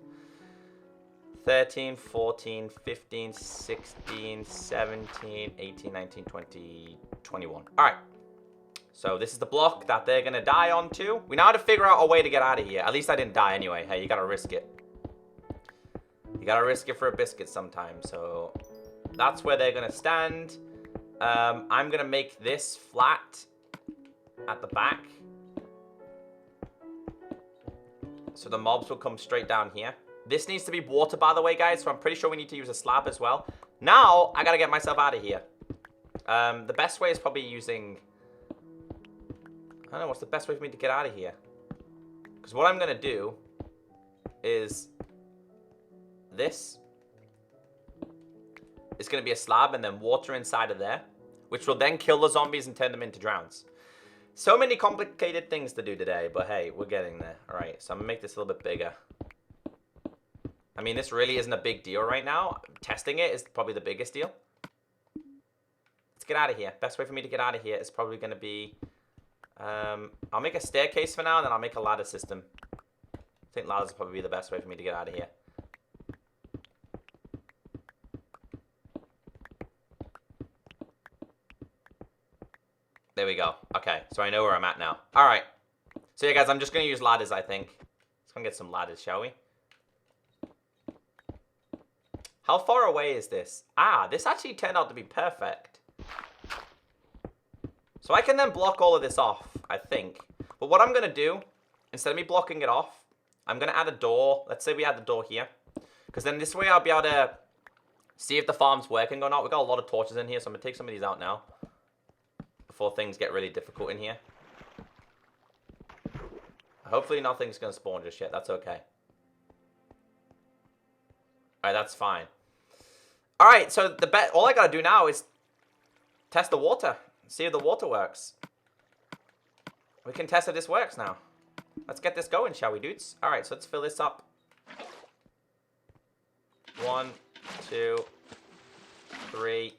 13, 14, 15, 16, 17, 18, 19, 20, 21. Alright. So this is the block that they're going to die onto. We now have to figure out a way to get out of here. At least I didn't die anyway. Hey, you got to risk it. You got to risk it for a biscuit sometimes. So that's where they're going to stand. I'm going to make this flat at the back. So the mobs will come straight down here. This needs to be water, by the way, guys. So I'm pretty sure we need to use a slab as well. Now, I got to get myself out of here. The best way is probably using... I don't know, what's the best way for me to get out of here? Because what I'm going to do is this. It's going to be a slab and then water inside of there, which will then kill the zombies and turn them into drowns. So many complicated things to do today, but hey, we're getting there. All right, so I'm going to make this a little bit bigger. I mean, this really isn't a big deal right now. Testing it is probably the biggest deal. Let's get out of here. Best way for me to get out of here is probably going to be... I'll make a staircase for now, and then I'll make a ladder system. I think ladders will probably be the best way for me to get out of here. There we go. Okay, so I know where I'm at now. All right. So yeah, guys, I'm just going to use ladders, I think. Let's go and get some ladders, shall we? How far away is this? Ah, this actually turned out to be perfect. So I can then block all of this off, I think. But what I'm going to do, instead of me blocking it off, I'm going to add a door. Let's say we add the door here. Because then this way I'll be able to see if the farm's working or not. We've got a lot of torches in here, so I'm going to take some of these out now. Before things get really difficult in here. Hopefully nothing's going to spawn just yet. That's okay. Alright, that's fine. Alright, so all I got to do now is test the water. See if the water works. We can test if this works now. Let's get this going, shall we, dudes? Alright, so let's fill this up. 1, 2, 3.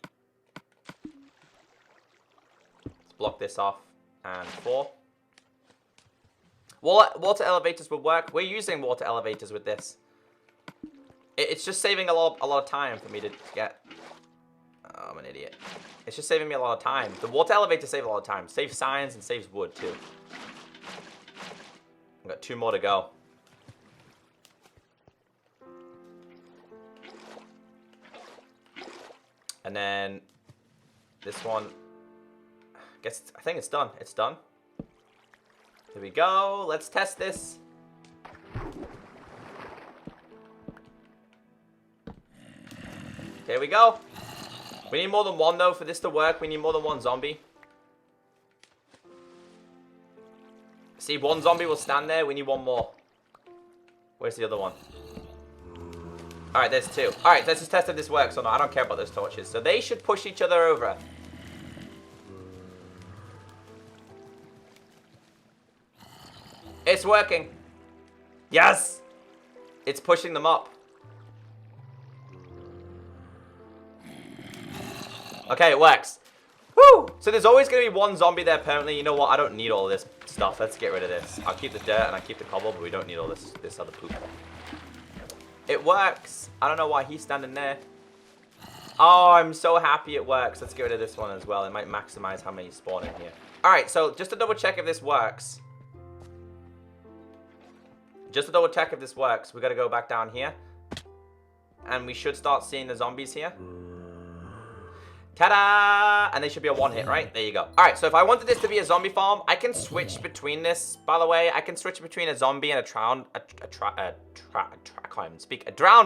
Block this off, and 4. Water elevators will work. We're using water elevators with this. It's just saving a lot of time for me to get... Oh, I'm an idiot. It's just saving me a lot of time. The water elevators save a lot of time. Saves signs and saves wood, too. I've got 2 more to go. And then this one... I think it's done. It's done. Here we go. Let's test this. Here we go. We need more than one, though, for this to work. We need more than one zombie. See, one zombie will stand there. We need one more. Where's the other one? Alright, there's 2. Alright, let's just test if this works or not. I don't care about those torches. So they should push each other over. It's working. Yes! It's pushing them up. Okay, it works. Woo! So there's always going to be one zombie there permanently. You know what? I don't need all this stuff. Let's get rid of this. I'll keep the dirt and I'll keep the cobble, but we don't need all this other poop. It works. I don't know why he's standing there. Oh, I'm so happy it works. Let's get rid of this one as well. It might maximize how many spawn in here. Alright, so just to double check if this works. Just to double check if this works, we got to go back down here. And we should start seeing the zombies here. Ta-da! And they should be a one-hit, right? There you go. Alright, so if I wanted this to be a zombie farm, I can switch between this, by the way. I can switch between a zombie and a drowned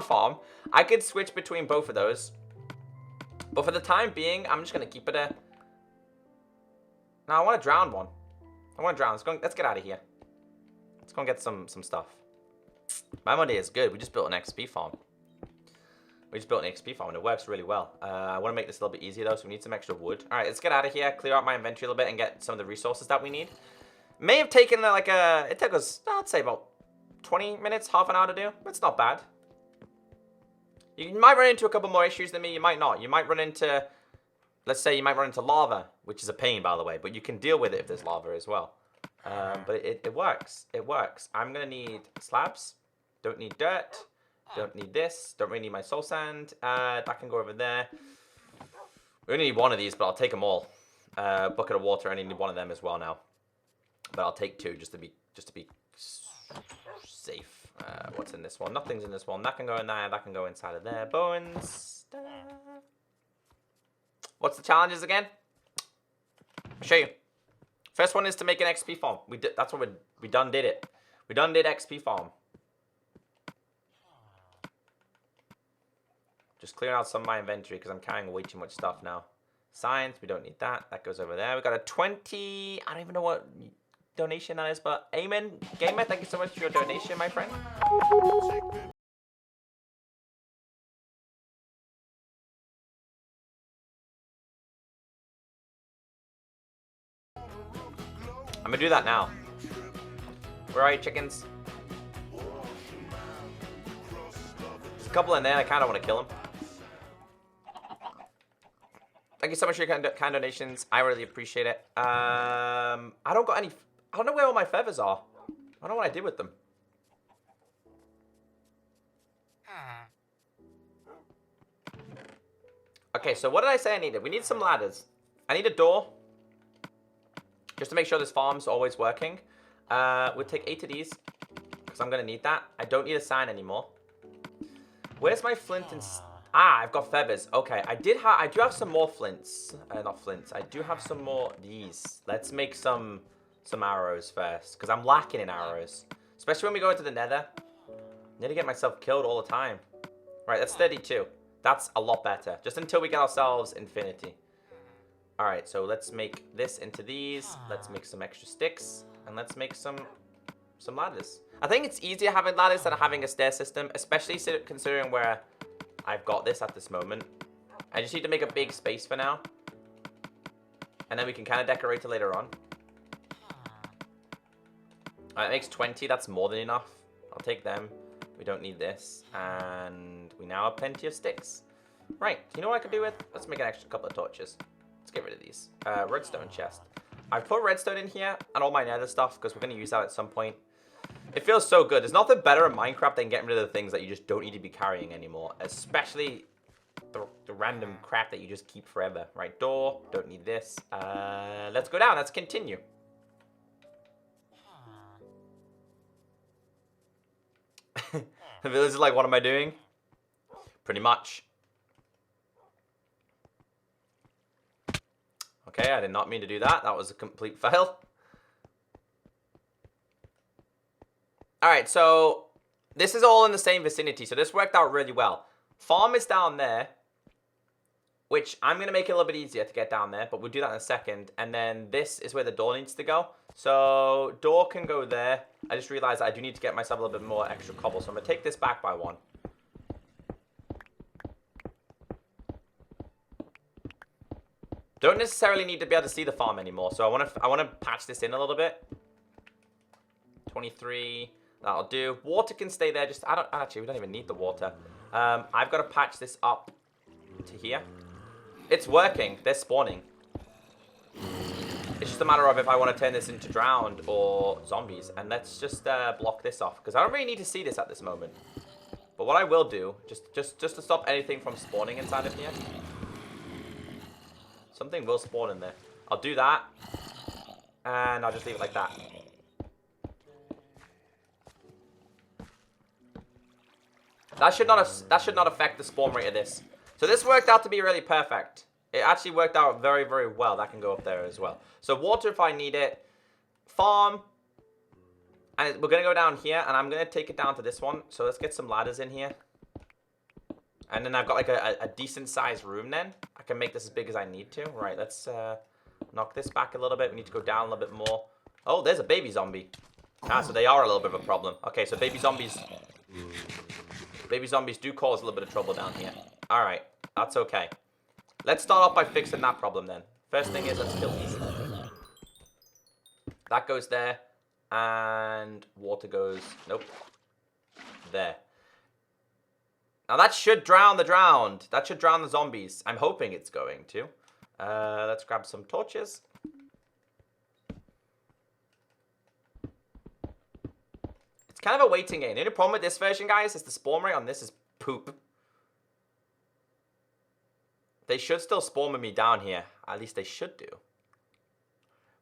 farm. I could switch between both of those. But for the time being, I'm just going to keep it a... No, I want a drowned one. I want a drowned. Let's get out of here. Let's go and get some stuff. My money is good. We just built an XP farm. And it works really well. I want to make this a little bit easier, though, so we need some extra wood. All right, let's get out of here, clear out my inventory a little bit, and get some of the resources that we need. May have taken, it took us, I'd say, about 20 minutes, half an hour to do. It's not bad. You might run into a couple more issues than me. You might not. You might run into, let's say you might run into lava, which is a pain, by the way, but you can deal with it if there's lava as well. But it works. It works. I'm going to need slabs. Don't need dirt. Don't need this. Don't really need my soul sand. That can go over there. We only need one of these, but I'll take them all. Bucket of water. I only need one of them as well now. But I'll take 2 just to be safe. What's in this one? Nothing's in this one. That can go in there. That can go inside of there. Bones. What's the challenges again? I'll show you. First one is to make an XP farm. That's what we done did it. We done did XP farm. Just clearing out some of my inventory because I'm carrying way too much stuff now. Science, we don't need that. That goes over there. We got a 20. I don't even know what donation that is, but Amen Gamer, thank you so much for your donation, my friend. I'm gonna do that now. Where are you, chickens? a couple in there. I kind of want to kill them. Thank you so much for your kind donations. I really appreciate it. I don't got any... I don't know where all my feathers are. I don't know what I did with them. Okay, so what did I say I needed? We need some ladders. I need a door. Just to make sure this farm's always working. We'll take 8 of these. Because I'm going to need that. I don't need a sign anymore. Where's my flint and... Ah, I've got feathers. Okay, I do have some more flints. Not flints. I do have some more these. Let's make some arrows first. Because I'm lacking in arrows. Especially when we go into the nether. I need to get myself killed all the time. Right, that's 32. That's a lot better. Just until we get ourselves infinity. Alright, so let's make this into these. Let's make some extra sticks. And let's make some ladders. I think it's easier having ladders than having a stair system. Especially considering where... I've got this at this moment. I just need to make a big space for now. And then we can kind of decorate it later on. It makes 20. That's more than enough. I'll take them. We don't need this. And we now have plenty of sticks. Right. You know what I could do with? Let's make an extra couple of torches. Let's get rid of these. Redstone chest. I've put redstone in here and all my nether stuff because we're going to use that at some point. It feels so good. There's nothing better in Minecraft than getting rid of the things that you just don't need to be carrying anymore. Especially the random crap that you just keep forever. Right, door. Don't need this. Let's go down. Let's continue. The village is like, what am I doing? Pretty much. Okay, I did not mean to do that. That was a complete fail. Alright, so this is all in the same vicinity, so this worked out really well. Farm is down there, which I'm going to make it a little bit easier to get down there, but we'll do that in a second. And then this is where the door needs to go. So door can go there. I just realized I do need to get myself a little bit more extra cobble, so I'm going to take this back by 1. Don't necessarily need to be able to see the farm anymore, so I want to patch this in a little bit. 23... That'll do. Water can stay there. Just actually, we don't even need the water. I've got to patch this up to here. It's working. They're spawning. It's just a matter of if I want to turn this into drowned or zombies. And let's just block this off because I don't really need to see this at this moment. But what I will do, just to stop anything from spawning inside of here. Something will spawn in there. I'll do that, and I'll just leave it like that. That should not affect the spawn rate of this. So this worked out to be really perfect. It actually worked out very, very well. That can go up there as well. So water if I need it. Farm. And we're going to go down here. And I'm going to take it down to this one. So let's get some ladders in here. And then I've got like a decent sized room then. I can make this as big as I need to. Right, let's knock this back a little bit. We need to go down a little bit more. Oh, there's a baby zombie. Ah, so they are a little bit of a problem. Okay, so baby zombies... Baby zombies do cause a little bit of trouble down here. Alright, that's okay. Let's start off by fixing that problem then. First thing is, let's kill these. That goes there. And water goes... Nope. There. Now that should drown the drowned. That should drown the zombies. I'm hoping it's going to. Let's grab some torches. It's kind of a waiting game. The only problem with this version, guys, is the spawn rate on this is poop. They should still spawn with me down here. At least they should do.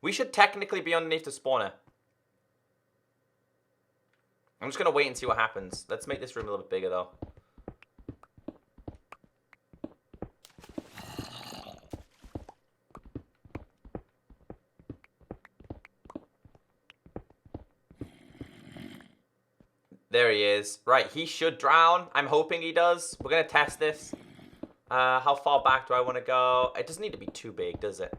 We should technically be underneath the spawner. I'm just going to wait and see what happens. Let's make this room a little bit bigger, though. There he is. Right, he should drown. I'm hoping he does. We're going to test this. How far back do I want to go? It doesn't need to be too big, does it?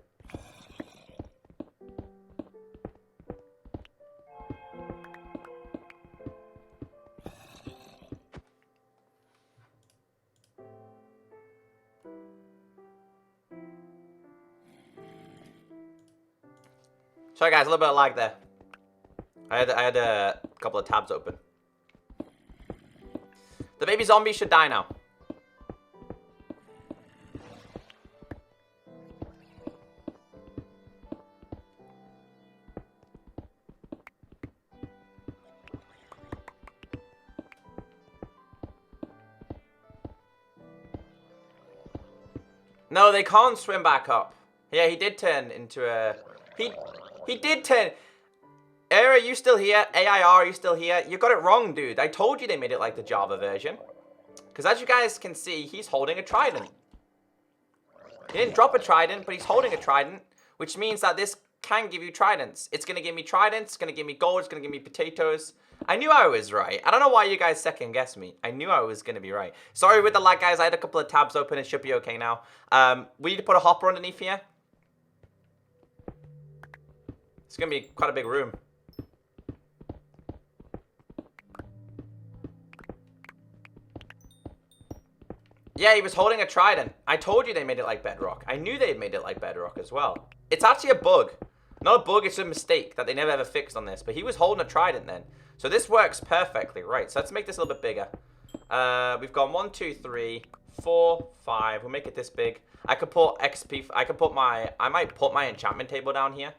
Sorry guys, a little bit of lag there. I had a couple of tabs open. The baby zombie should die now. No, they can't swim back up. Yeah, he did turn into a... He did turn... Era, are you still here? AIR, are you still here? You got it wrong, dude. I told you they made it like the Java version. Because as you guys can see, he's holding a trident. He didn't drop a trident, but he's holding a trident, which means that this can give you tridents. It's going to give me tridents, it's going to give me gold, it's going to give me potatoes. I knew I was right. I don't know why you guys second guessed me. I knew I was going to be right. Sorry with the lag, guys. I had a couple of tabs open. It should be okay now. We need to put a hopper underneath here. It's going to be quite a big room. Yeah, he was holding a trident. I told you they made it like bedrock. I knew they made it like bedrock as well. It's actually a bug. Not a bug, it's a mistake that they never ever fixed on this. But he was holding a trident then. So this works perfectly. Right, so let's make this a little bit bigger. We've got 1, 2, 3, 4, 5. We'll make it this big. I could put XP. I could put my... I might put my enchantment table down here.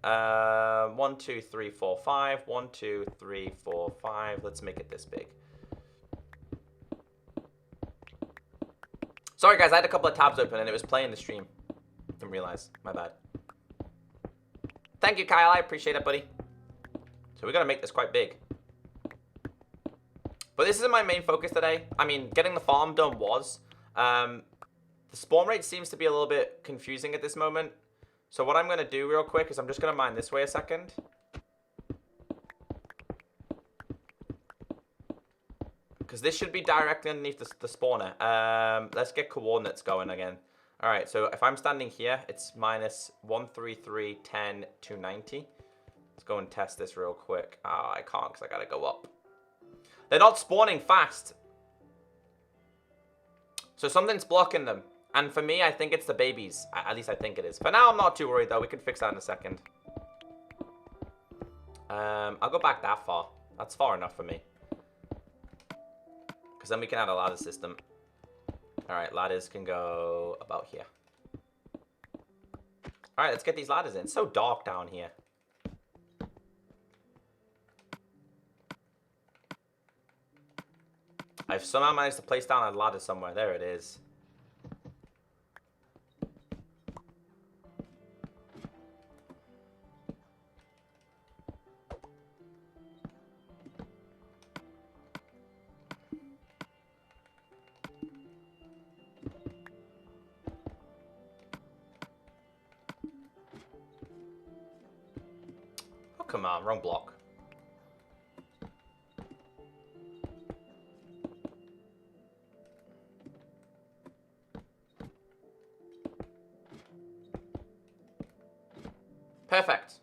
1, 2, 3, 4, 5. 1, 2, 3, 4, 5. Let's make it this big. Sorry, guys. I had a couple of tabs open and it was playing the stream. Didn't realize. My bad. Thank you, Kyle. I appreciate it, buddy. So we're going to make this quite big. But this isn't my main focus today. I mean, getting the farm done was. The spawn rate seems to be a little bit confusing at this moment. So what I'm going to do real quick is I'm just going to mine this way a second. Because this should be directly underneath the spawner. Let's get coordinates going again. Alright, so if I'm standing here, it's minus 133, 10, 290. Let's go and test this real quick. I can't because I gotta go up. They're not spawning fast. So something's blocking them. And for me, I think it's the babies. At least I think it is. For now, I'm not too worried though. We can fix that in a second. I'll go back that far. That's far enough for me. Because then we can add a ladder system. Alright, ladders can go about here. Alright, let's get these ladders in. It's so dark down here. I've somehow managed to place down a ladder somewhere. There it is. Come on, wrong block. Perfect.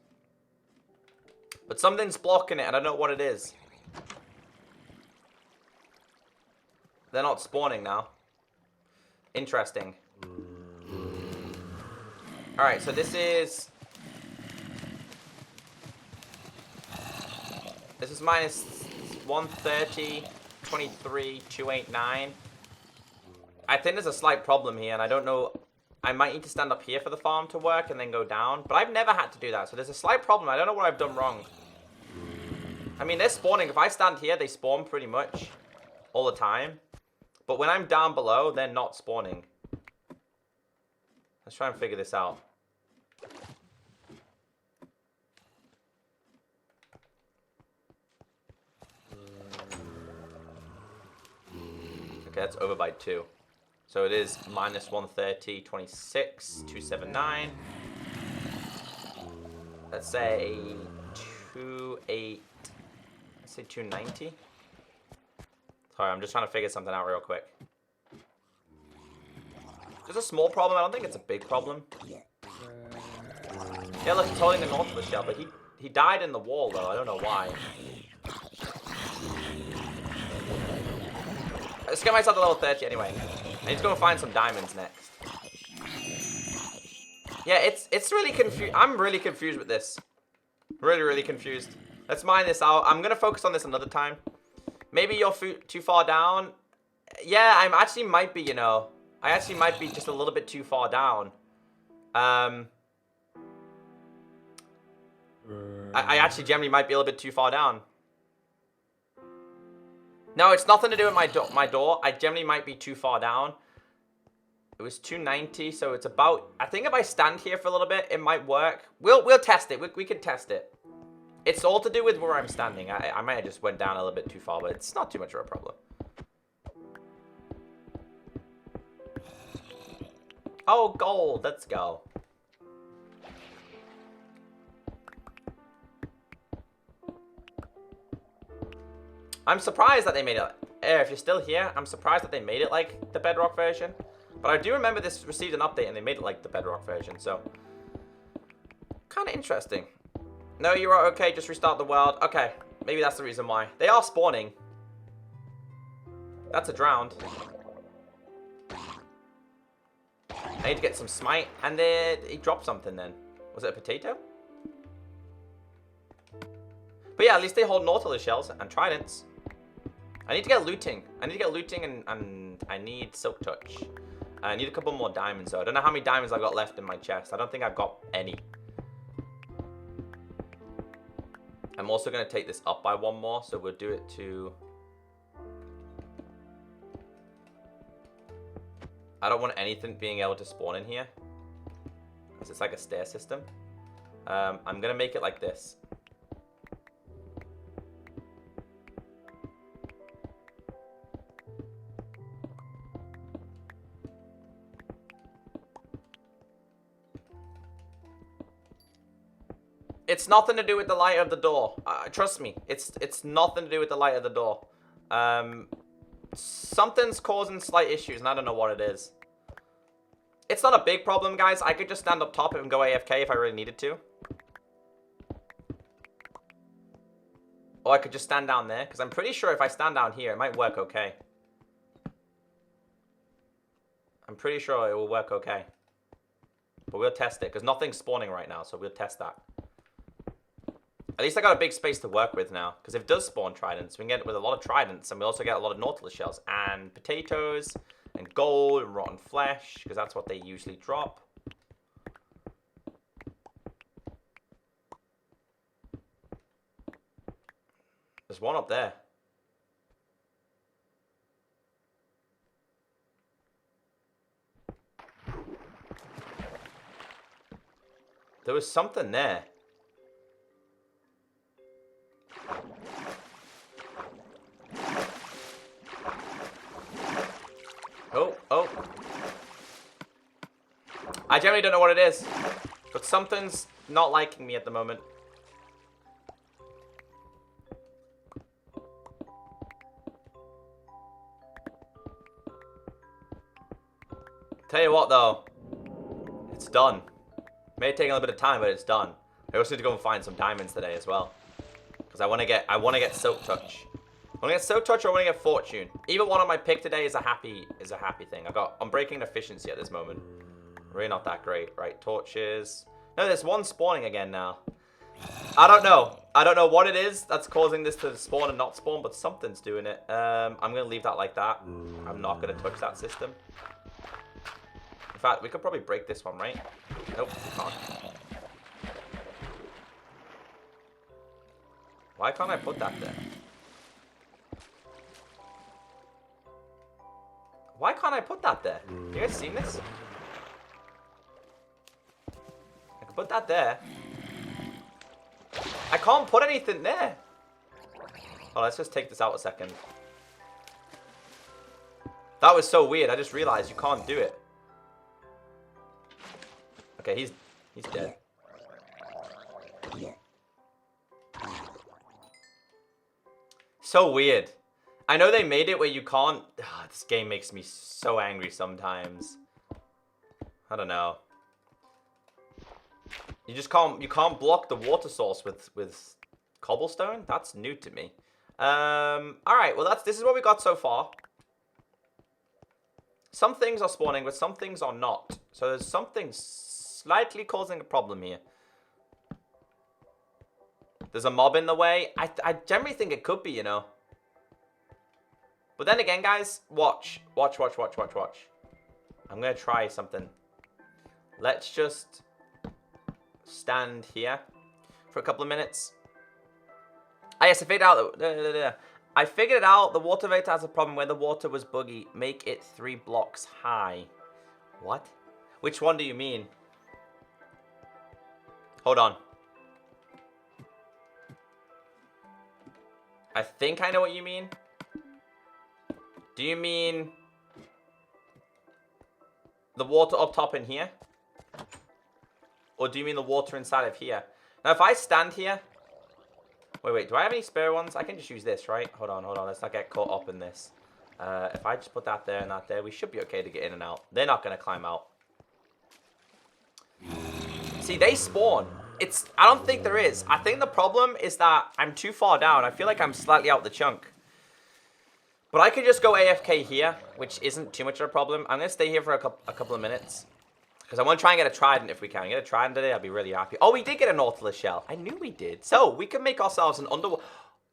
But something's blocking it. I don't know what it is. They're not spawning now. Interesting. Alright, so this is minus 130, 23, 289. I think there's a slight problem here, and I don't know. I might need to stand up here for the farm to work and then go down. But I've never had to do that, so there's a slight problem. I don't know what I've done wrong. I mean, they're spawning. If I stand here, they spawn pretty much all the time. But when I'm down below, they're not spawning. Let's try and figure this out. Okay, that's over by 2. So it is minus 130, 26, 279. Let's say 28. Let's say 290. Sorry, I'm just trying to figure something out real quick. There's a small problem. I don't think it's a big problem. Yeah, look, he's holding the north of the shell, but he died in the wall, though. I don't know why. Let's get myself to level 30 anyway. I need to go and find some diamonds next. Yeah, it's really confused. I'm really confused with this. Really, really confused. Let's mine this out. I'm going to focus on this another time. Maybe you're too far down. Yeah, I actually might be, you know. I actually might be just a little bit too far down. I actually generally might be a little bit too far down. No, it's nothing to do with my door. I generally might be too far down. It was 290, so it's about... I think if I stand here for a little bit, it might work. We'll test it. We can test it. It's all to do with where I'm standing. I might have just went down a little bit too far, but it's not too much of a problem. Oh, gold. Let's go. I'm surprised that they made it. If you're still here, I'm surprised that they made it like the Bedrock version. But I do remember this received an update and they made it like the Bedrock version, so... kind of interesting. No, you're okay, just restart the world. Okay, maybe that's the reason why. They are spawning. That's a drowned. I need to get some smite. And then he dropped something then. Was it a potato? But yeah, at least they hold Nautilus shells and tridents. I need to get looting. I need to get looting and I need Silk Touch. I need a couple more diamonds though. I don't know how many diamonds I've got left in my chest. I don't think I've got any. I'm also going to take this up by one more. So we'll do it to... I don't want anything being able to spawn in here. Because it's like a stair system. I'm going to make it like this. It's nothing to do with the light of the door. Trust me, it's nothing to do with the light of the door. Something's causing slight issues, and I don't know what it is. It's not a big problem, guys. I could just stand up top and go AFK if I really needed to. Or I could just stand down there, because I'm pretty sure if I stand down here, it might work okay. I'm pretty sure it will work okay. But we'll test it, because nothing's spawning right now, so we'll test that. At least I got a big space to work with now. Because if it does spawn tridents, we can get it with a lot of tridents. And we also get a lot of Nautilus shells. And potatoes. And gold. And rotten flesh. Because that's what they usually drop. There's one up there. There was something there. Oh. I generally don't know what it is. But something's not liking me at the moment. Tell you what though. It's done. May take a little bit of time, but it's done. I also need to go and find some diamonds today as well. Because I want to get Silk Touch. I want to get Silk Touch or I want to get Fortune. Either one on my pick today is a happy thing. I'm breaking efficiency at this moment. Really not that great. Right, torches. No, there's one spawning again now. I don't know. I don't know what it is that's causing this to spawn and not spawn, but something's doing it. I'm going to leave that like that. I'm not going to touch that system. In fact, we could probably break this one, right? Nope, we can't. Why can't I put that there? Why can't I put that there? You guys seen this? I can put that there. I can't put anything there. Oh, let's just take this out a second. That was so weird. I just realized you can't do it. Okay, he's dead. So weird. I know they made it where you can't... Oh, this game makes me so angry sometimes. I don't know. You just can't... You can't block the water source with cobblestone? That's new to me. Alright, well this is what we got so far. Some things are spawning, but some things are not. So there's something slightly causing a problem here. There's a mob in the way. I generally think it could be, you know. But then again, guys, watch. I'm going to try something. Let's just stand here for a couple of minutes. Ah, yes, I figured out that... I figured it out. The water vector has a problem where the water was buggy. Make it 3 blocks high. What? Which one do you mean? Hold on. I think I know what you mean. Do you mean the water up top in here? Or do you mean the water inside of here? Now, if I stand here... Wait, do I have any spare ones? I can just use this, right? Hold on. Let's not get caught up in this. If I just put that there and that there, we should be okay to get in and out. They're not going to climb out. See, they spawn. I don't think there is. I think the problem is that I'm too far down. I feel like I'm slightly out the chunk. But I could just go AFK here, which isn't too much of a problem. I'm going to stay here for a couple of minutes. Because I want to try and get a trident if we can. Get a trident today, I'll be really happy. Oh, we did get a Nautilus shell. I knew we did. So, we can make ourselves an underwater...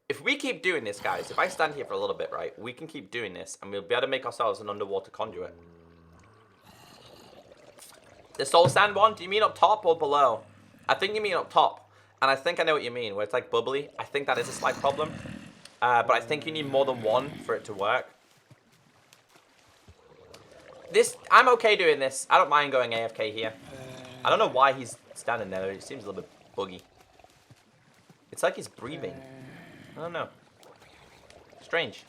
If we keep doing this, guys, if I stand here for a little bit, right, we can keep doing this, and we'll be able to make ourselves an underwater conduit. The soul sand one, do you mean up top or below? I think you mean up top. And I think I know what you mean, where it's like bubbly. I think that is a slight problem. But I think you need more than one for it to work. I'm okay doing this. I don't mind going AFK here. I don't know why he's standing there. It seems a little bit buggy. It's like he's breathing. I don't know. Strange.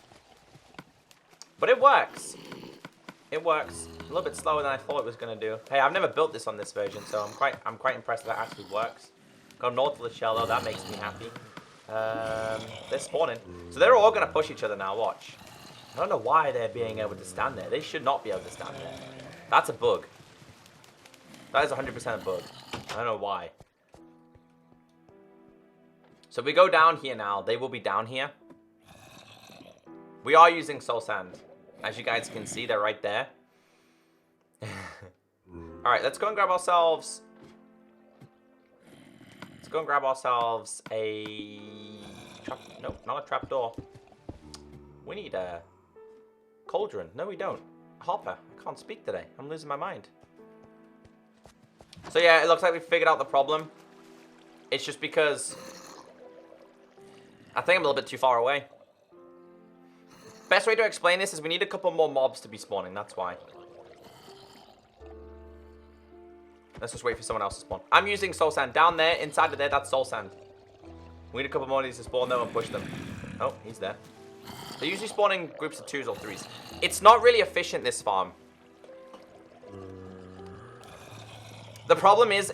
But it works. It works. A little bit slower than I thought it was going to do. Hey, I've never built this on this version, so I'm quite impressed that it actually works. Got a Nautilus shell, though. That makes me happy. They're spawning. So they're all going to push each other now. Watch. I don't know why they're being able to stand there. They should not be able to stand there. That's a bug. That is 100% a bug. I don't know why. So we go down here now. They will be down here. We are using soul sand. As you guys can see, they're right there. Alright, let's go and grab ourselves... Let's go and grab ourselves a... Nope, not a trapdoor. We need a... Cauldron. No, we don't. Hopper. I can't speak today. I'm losing my mind. So yeah, it looks like we figured out the problem. It's just because... I think I'm a little bit too far away. Best way to explain this is we need a couple more mobs to be spawning. That's why. Let's just wait for someone else to spawn. I'm using soul sand. Down there, inside of there, that's soul sand. We need a couple more of these to spawn though and push them. Oh, he's there. They're usually spawning groups of 2s or 3s. It's not really efficient, this farm. The problem is,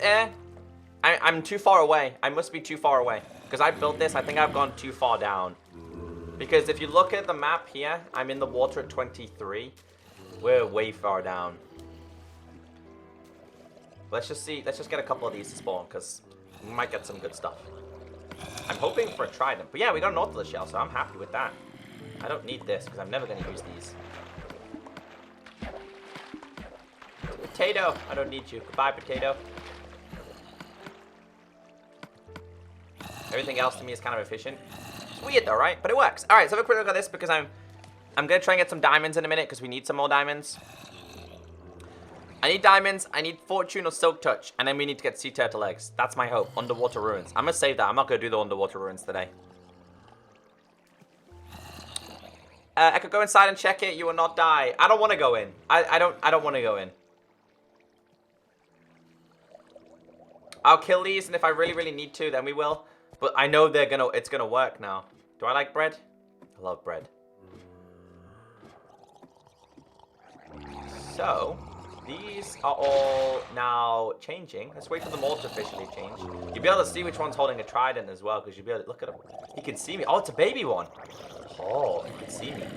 I'm too far away. I must be too far away. Because I built this, I think I've gone too far down. Because if you look at the map here, I'm in the water at 23. We're way far down. Let's just see. Let's just get a couple of these to spawn, because we might get some good stuff. I'm hoping for a trident. But yeah, we got a Nautilus shell, so I'm happy with that. I don't need this, because I'm never going to use these. Potato! I don't need you. Goodbye, potato. Everything else to me is kind of efficient. It's weird though, right? But it works. Alright, so have a quick look at this, because I'm going to try and get some diamonds in a minute, because we need some more diamonds. I need diamonds, I need fortune or silk touch, and then we need to get sea turtle eggs. That's my hope. Underwater ruins. I'm going to save that. I'm not going to do the underwater ruins today. I could go inside and check it. You will not die. I don't want to go in. I don't want to go in. I'll kill these, and if I really, really need to, then we will. But I know it's gonna work now. Do I like bread? I love bread. So, these are all now changing. Let's wait for them all to officially change. You'll be able to see which one's holding a trident as well, because you'll be able to look at him. He can see me. Oh, it's a baby one. Oh, he can see me.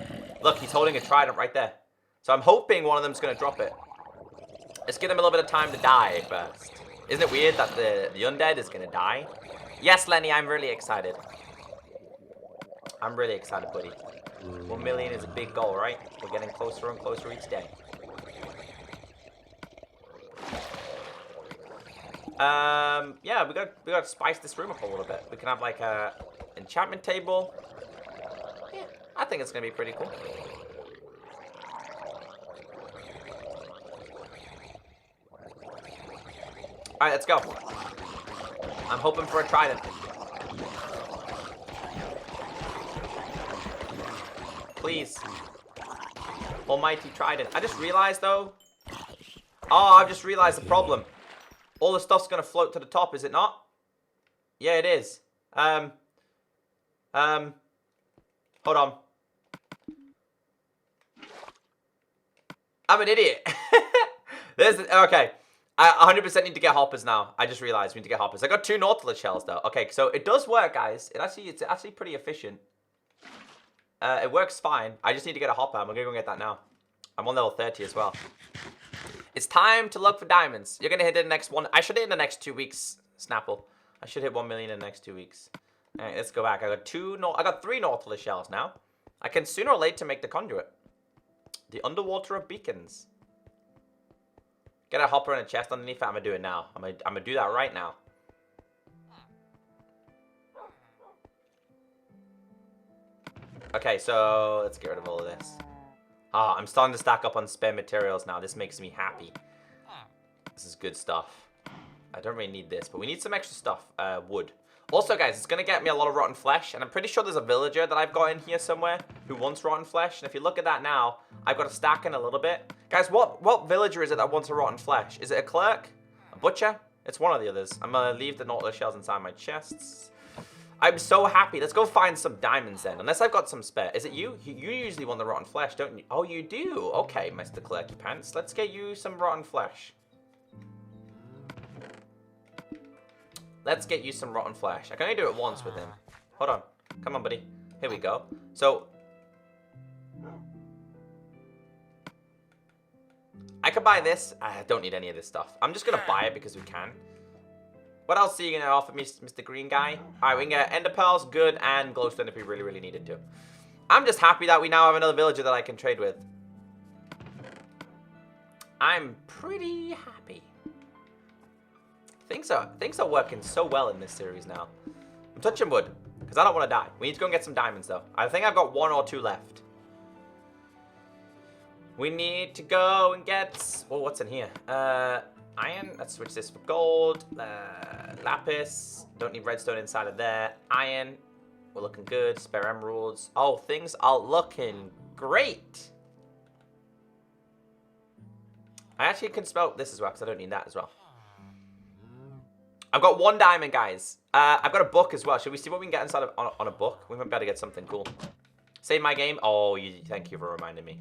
Look, he's holding a trident right there. So I'm hoping one of them's gonna drop it. Let's give them a little bit of time to die first. Isn't it weird that the undead is gonna die? Yes, Lenny, I'm really excited. I'm really excited, buddy. 1 million is a big goal, right? We're getting closer and closer each day. Yeah, we got to spice this room up a little bit. We can have like a enchantment table. Yeah, I think it's going to be pretty cool. Alright, let's go. I'm hoping for a trident. Please. Almighty trident. I just realized, though. Oh, I've just realized the problem. All the stuff's going to float to the top, is it not? Yeah, it is. Hold on. I'm an idiot. Okay. I 100% need to get hoppers now. I just realized we need to get hoppers. I got 2 Nautilus shells, though. Okay, so it does work, guys. It's actually pretty efficient. It works fine. I just need to get a hopper. I'm going to go get that now. I'm on level 30 as well. It's time to look for diamonds. You're going to hit it in the next one. I should hit in the next 2 weeks, Snapple. I should hit 1 million in the next 2 weeks. All right, let's go back. I got 3 Nautilus shells now. I can sooner or later make the conduit. The underwater of beacons. Get a hopper and a chest underneath it. I'm going to do it now. I'm going to do that right now. Okay, so let's get rid of all of this. Ah, I'm starting to stack up on spare materials now. This makes me happy. This is good stuff. I don't really need this, but we need some extra stuff. Wood. Also, guys, it's going to get me a lot of rotten flesh, and I'm pretty sure there's a villager that I've got in here somewhere who wants rotten flesh, and if you look at that now, I've got a stack in a little bit. Guys, what villager is it that wants a rotten flesh? Is it a clerk? A butcher? It's one of the others. I'm going to leave the Nautilus shells inside my chests. I'm so happy. Let's go find some diamonds then, unless I've got some spare. Is it you? You usually want the rotten flesh, don't you? Oh, you do? Okay, Mr. Clerky Pants. Let's get you some rotten flesh. Let's get you some rotten flesh. I can only do it once with him. Hold on. Come on, buddy. Here we go. So, I could buy this. I don't need any of this stuff. I'm just going to buy it because we can. What else are you going to offer me, Mr. Green Guy? All right, we can get ender pearls, good, and glowstone if we really, really needed to. I'm just happy that we now have another villager that I can trade with. I'm pretty happy. Things are working so well in this series now. I'm touching wood, because I don't want to die. We need to go and get some diamonds, though. I think I've got 1 or 2 left. We need to go and get... Well, what's in here? Iron. Let's switch this for gold. Lapis. Don't need redstone inside of there. Iron. We're looking good. Spare emeralds. Oh, things are looking great. I actually can spell this as well, because I don't need that as well. I've got 1 diamond, guys. I've got a book as well. Should we see what we can get inside of on a book? We might be able to get something cool. Save my game. Oh, thank you for reminding me.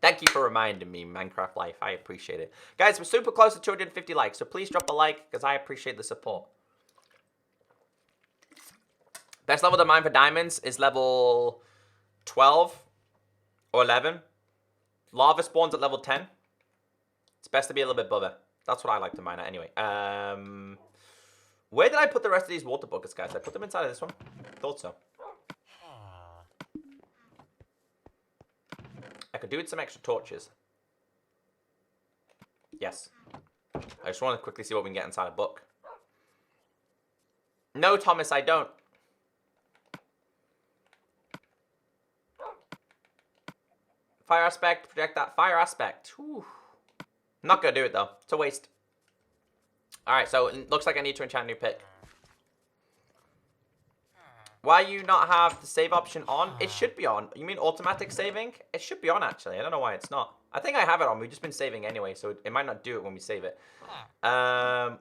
Thank you for reminding me, Minecraft Life. I appreciate it. Guys, we're super close to 250 likes, so please drop a like, because I appreciate the support. Best level to mine for diamonds is level 12 or 11. Lava spawns at level 10. It's best to be a little bit above it. That's what I like to mine at anyway. Where did I put the rest of these water buckets, guys? Did I put them inside of this one? Thought so. I could do with some extra torches. Yes. I just want to quickly see what we can get inside a book. No, Thomas, I don't. Fire aspect, project that. Fire aspect. Whew. I'm not going to do it, though. It's a waste. Alright, so it looks like I need to enchant a new pick. Why you not have the save option on? It should be on. You mean automatic saving? It should be on, actually. I don't know why it's not. I think I have it on. We've just been saving anyway, so it might not do it when we save it.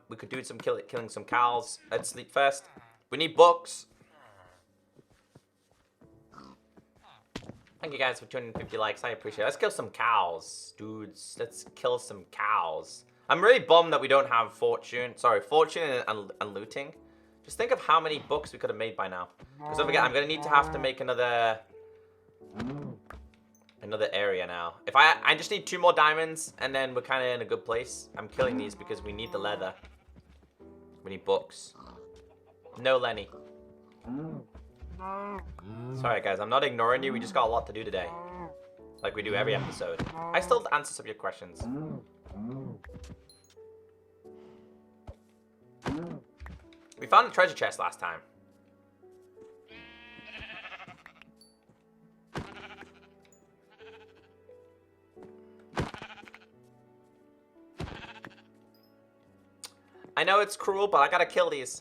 We could do some killing some cows. Let's sleep first. We need books. Thank you guys for 250 likes. I appreciate it. Let's kill some cows, dudes. Let's kill some cows. I'm really bummed that we don't have fortune. Sorry, fortune and looting. Just think of how many books we could have made by now. Because don't forget, I'm going to have to make another area now. If I just need 2 more diamonds, and then we're kind of in a good place. I'm killing these because we need the leather. We need books. No, Lenny. Sorry, guys. I'm not ignoring you. We just got a lot to do today. Like we do every episode. I still answer some of your questions. We found the treasure chest last time. I know it's cruel, but I gotta kill these.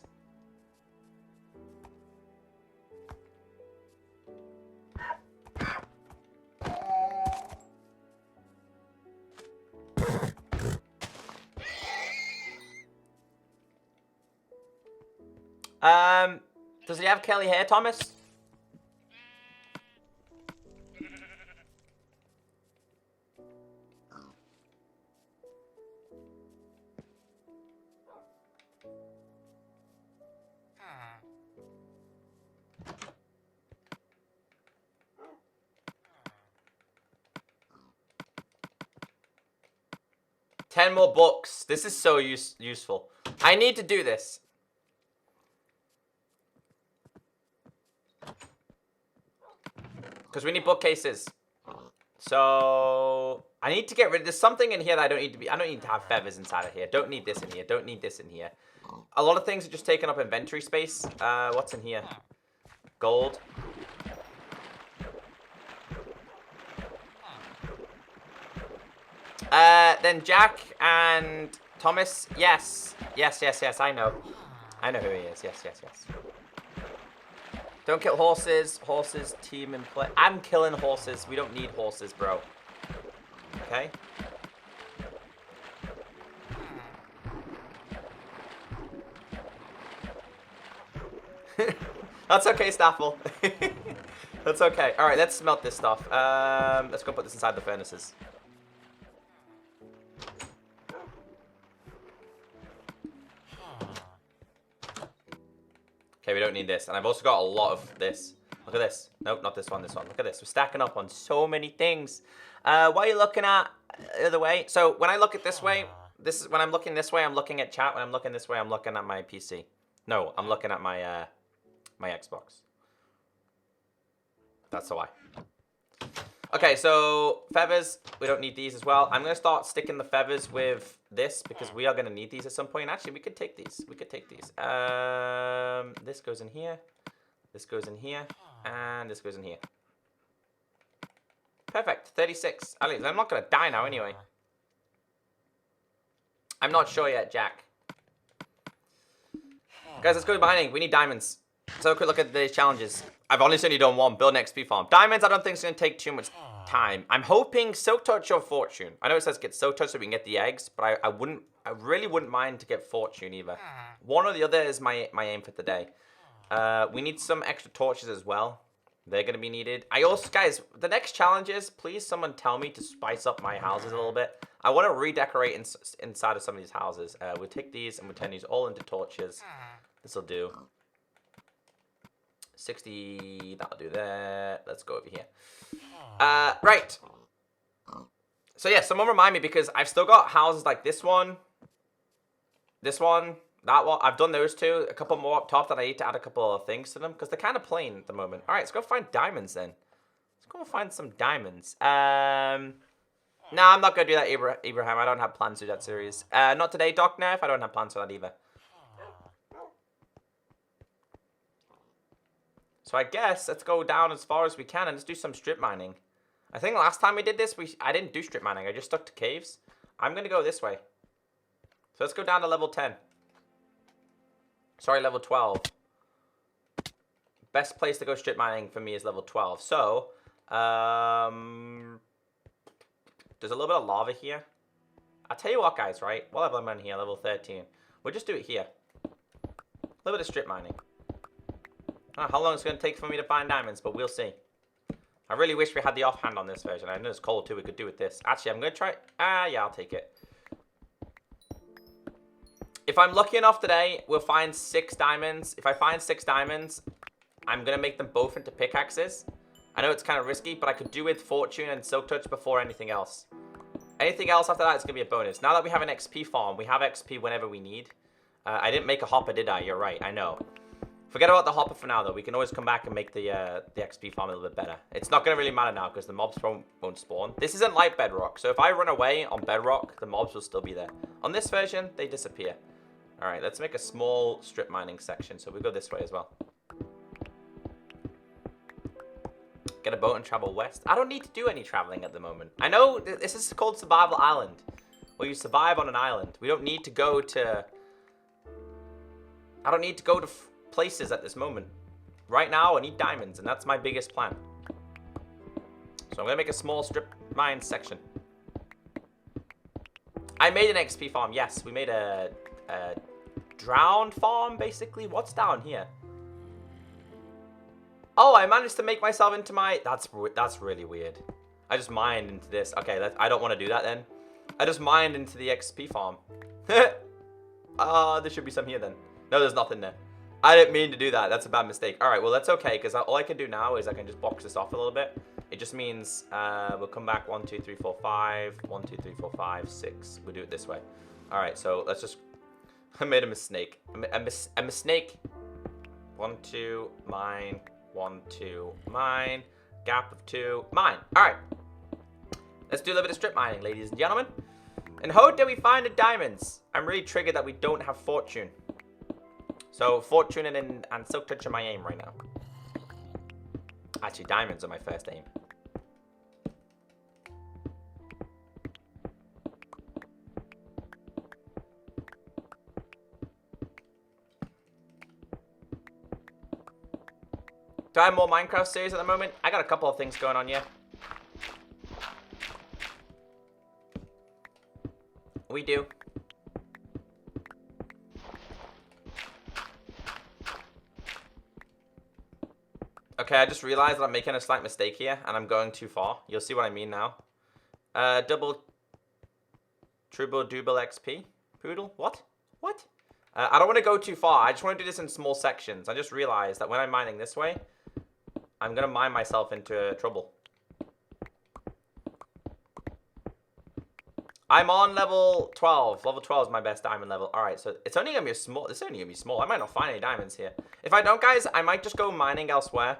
Does he have curly hair, Thomas? Ten more books. This is so useful. I need to do this. Because we need bookcases. So I need to get rid of, there's something in here that I don't need to have feathers inside of here. Don't need this in here. Don't need this in here. A lot of things are just taking up inventory space. What's in here? Gold. Then Jack and Thomas. Yes. Yes, yes, yes, I know. I know who he is. Yes, yes, yes. Don't kill horses. Horses, team and play. I'm killing horses. We don't need horses, bro. Okay? That's okay, Staffel. That's okay. Alright, let's smelt this stuff. Let's go put this inside the furnaces. Okay, we don't need this. And I've also got a lot of this. Look at this. Nope, not this one, this one. Look at this. We're stacking up on so many things. What are you looking at the other way? So when I look at this way, this is when I'm looking this way, I'm looking at chat. When I'm looking this way, I'm looking at my PC. No, I'm looking at my my Xbox. That's the why. Okay, so feathers, we don't need these as well. I'm going to start sticking the feathers with this because we are going to need these at some point. Actually, we could take these. We could take these. This goes in here. This goes in here. And this goes in here. Perfect. 36. At least I'm not going to die now anyway. I'm not sure yet, Jack. Guys, let's go mining. We need diamonds. So quick look at the challenges. I've only done one. Build an XP farm. Diamonds, I don't think it's going to take too much time. I'm hoping Silk Touch or Fortune. I know it says get Silk Touch so we can get the eggs, but I really wouldn't mind to get Fortune either. One or the other is my aim for today. We need some extra torches as well. They're going to be needed. I also, guys, the next challenges, please someone tell me to spice up my houses a little bit. I want to redecorate inside of some of these houses. We'll take these and we'll turn these all into torches. This will do. 60, that'll do that. Let's go over here. Right. So yeah, someone remind me because I've still got houses like this one, that one. I've done those two. A couple more up top that I need to add a couple of things to them because they're kind of plain at the moment. All right, let's go find diamonds then. Let's go find some diamonds. No, I'm not going to do that, Abraham. I don't have plans to do that series. Not today, Doc Nerf. I don't have plans for that either. So I guess let's go down as far as we can and let's do some strip mining. I think last time we did this, I didn't do strip mining. I just stuck to caves. I'm going to go this way. So let's go down to level 10. Sorry, level 12. Best place to go strip mining for me is level 12. So, there's a little bit of lava here. I'll tell you what, guys, right? What level am I on here? Level 13. We'll just do it here. A little bit of strip mining. I don't know how long it's going to take for me to find diamonds, but we'll see. I really wish we had the offhand on this version. I know it's cold too. We could do with this. Actually, I'm going to try. Yeah, I'll take it. If I'm lucky enough today, we'll find 6 diamonds. If I find 6 diamonds, I'm going to make them both into pickaxes. I know it's kind of risky, but I could do with Fortune and Silk Touch before anything else. Anything else after that is going to be a bonus. Now that we have an XP farm, we have XP whenever we need. I didn't make a hopper, did I? You're right. I know. Forget about the hopper for now, though. We can always come back and make the XP farm a little bit better. It's not going to really matter now because the mobs won't spawn. This isn't like Bedrock, so if I run away on Bedrock, the mobs will still be there. On this version, they disappear. All right, let's make a small strip mining section. So we go this way as well. Get a boat and travel west. I don't need to do any traveling at the moment. I know this is called Survival Island, where you survive on an island. We don't need to go to I don't need to go to places at this moment. Right now, I need diamonds, and that's my biggest plan. So I'm going to make a small strip mine section. I made an XP farm. Yes, we made a drowned farm, basically. What's down here? Oh, I managed to make myself into my... That's really weird. I just mined into this. Okay, I don't want to do that then. I just mined into the XP farm. There should be some here then. No, there's nothing there. I didn't mean to do that. That's a bad mistake. All right, well, that's okay, because all I can do now is I can just box this off a little bit. It just means we'll come back 1, 2, 3, 4, 5. 1, 2, 3, 4, 5, 6. We'll do it this way. All right, so let's just... I made a mistake. A mistake. 1, 2, mine. 1, 2, mine. Gap of 2, mine. All right. Let's do a little bit of strip mining, ladies and gentlemen. And how do we find the diamonds? I'm really triggered that we don't have fortune. So fortune and silk touch are my aim right now. Actually, diamonds are my first aim. Do I have more Minecraft series at the moment? I got a couple of things going on, yeah. We do. Okay, I just realized that I'm making a slight mistake here, and I'm going too far. You'll see what I mean now. Double... Triple double XP? Poodle? What? What? I don't want to go too far. I just want to do this in small sections. I just realized that when I'm mining this way, I'm going to mine myself into trouble. I'm on level 12. Level 12 is my best diamond level. Alright, so it's only going to be small. It's only going to be small. I might not find any diamonds here. If I don't, guys, I might just go mining elsewhere.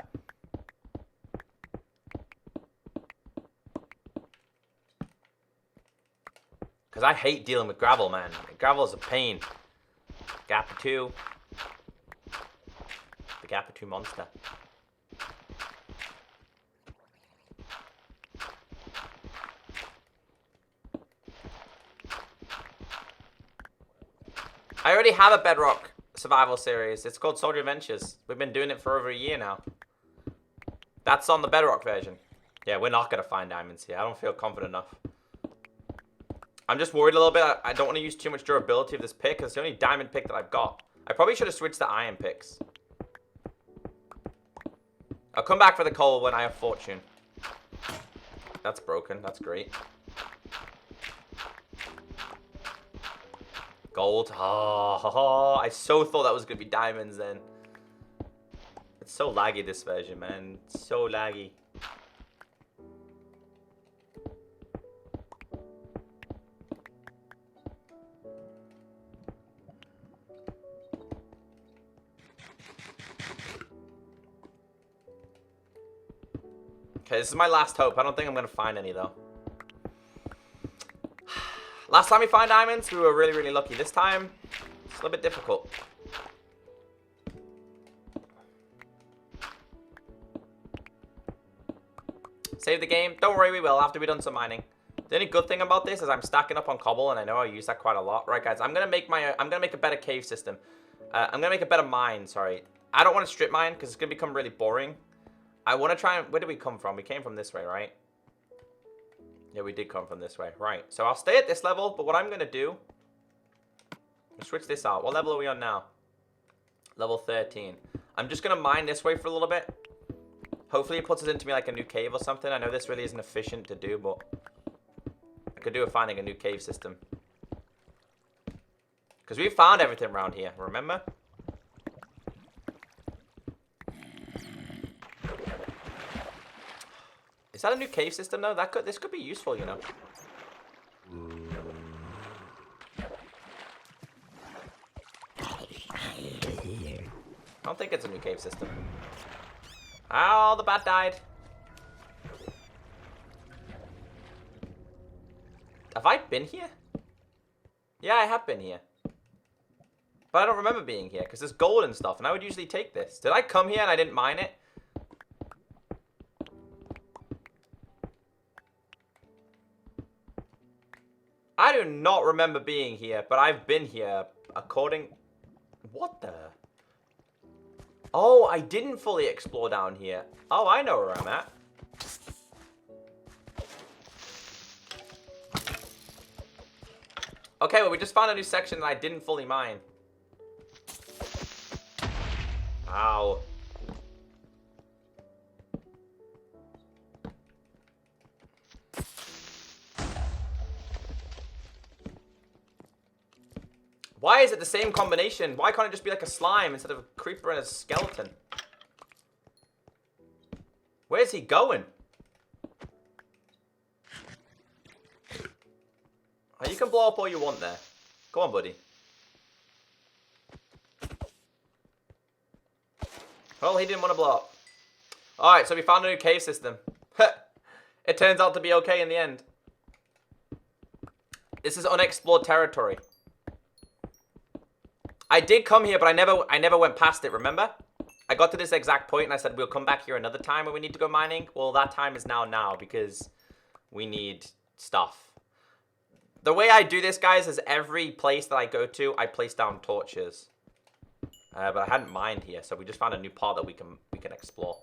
Because I hate dealing with gravel, man. Gravel is a pain. Gap 2. The Gap 2 monster. I already have a Bedrock survival series. It's called Soldier Adventures. We've been doing it for over a year now. That's on the Bedrock version. Yeah, we're not going to find diamonds here. I don't feel confident enough. I'm just worried a little bit. I don't want to use too much durability of this pick. It's the only diamond pick that I've got. I probably should have switched to iron picks. I'll come back for the coal when I have fortune. That's broken. That's great. Gold. Oh, I so thought that was going to be diamonds then. It's so laggy, this version, man. It's so laggy. Okay, this is my last hope. I don't think I'm going to find any, though. Last time we found diamonds, we were really, really lucky. This time, it's a little bit difficult. Save the game. Don't worry, we will after we've done some mining. The only good thing about this is I'm stacking up on cobble, and I know I use that quite a lot. Right, guys, I'm gonna make a better cave system. I'm gonna make a better mine. Sorry, I don't want to strip mine because it's gonna become really boring. I want to try and... Where did we come from? We came from this way, right? Yeah, we did come from this way. Right. So I'll stay at this level, but what I'm going to do... switch this out. What level are we on now? Level 13. I'm just going to mine this way for a little bit. Hopefully it puts us into me like a new cave or something. I know this really isn't efficient to do, but... I could do with finding a new cave system. Because we found everything around here, remember? Is that a new cave system though? This could be useful, you know. I don't think it's a new cave system. Oh, the bat died. Have I been here? Yeah, I have been here. But I don't remember being here because there's gold and stuff, and I would usually take this. Did I come here and I didn't mine it? I do not remember being here, but I've been here according... What the? Oh, I didn't fully explore down here. Oh, I know where I'm at. Okay, well, we just found a new section that I didn't fully mine. Ow. Why is it the same combination? Why can't it just be like a slime instead of a creeper and a skeleton? Where's he going? Oh, you can blow up all you want there. Go on, buddy. Well, he didn't want to blow up. Alright, so we found a new cave system. It turns out to be okay in the end. This is unexplored territory. I did come here, but I never went past it, remember? I got to this exact point and I said we'll come back here another time when we need to go mining. Well, that time is now because we need stuff. The way I do this, guys, is every place that I go to, I place down torches. But I hadn't mined here, so we just found a new part that we can explore.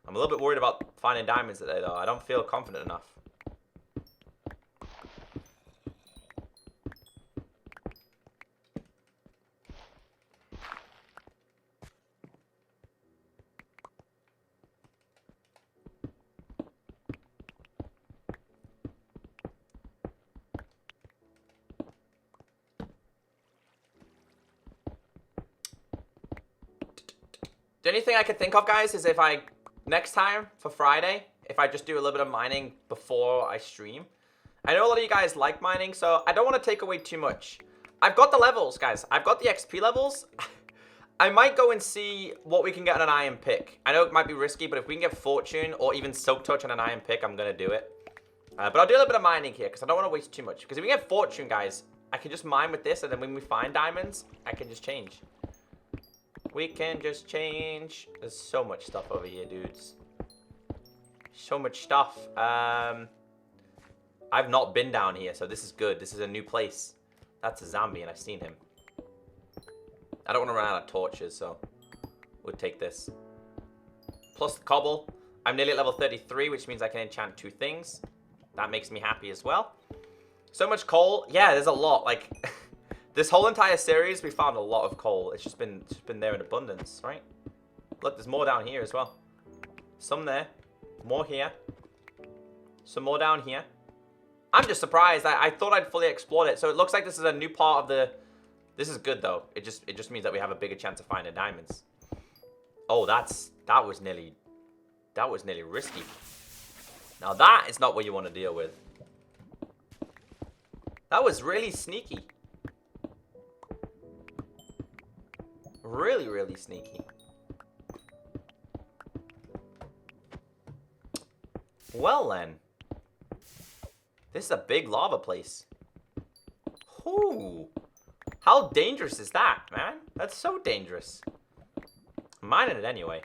I'm a little bit worried about finding diamonds today, though. I don't feel confident enough. The only thing I could think of, guys, is if I, next time for Friday, if I just do a little bit of mining before I stream. I know a lot of you guys like mining, so I don't want to take away too much. I've got the levels, guys. I've got the XP levels. I might go and see what we can get on an iron pick. I know it might be risky, but if we can get fortune or even silk touch on an iron pick, I'm going to do it. But I'll do a little bit of mining here because I don't want to waste too much. Because if we get fortune, guys, I can just mine with this, and then when we find diamonds, I can just change. We can just change. There's so much stuff over here, dudes. So much stuff. I've not been down here, so this is good. This is a new place. That's a zombie, and I've seen him. I don't want to run out of torches, so we'll take this. Plus the cobble. I'm nearly at level 33, which means I can enchant 2 things. That makes me happy as well. So much coal. Yeah, there's a lot. Like... This whole entire series, we found a lot of coal. It's just been there in abundance, right? Look, there's more down here as well. Some there. More here. Some more down here. I'm just surprised. I thought I'd fully explored it. So it looks like this is a new part of the... This is good, though. It just means that we have a bigger chance of finding diamonds. Oh, that was nearly risky. Now that is not what you want to deal with. That was really sneaky. Really, really sneaky. Well then. This is a big lava place. Ooh. How dangerous is that, man? That's so dangerous. I'm mining it anyway.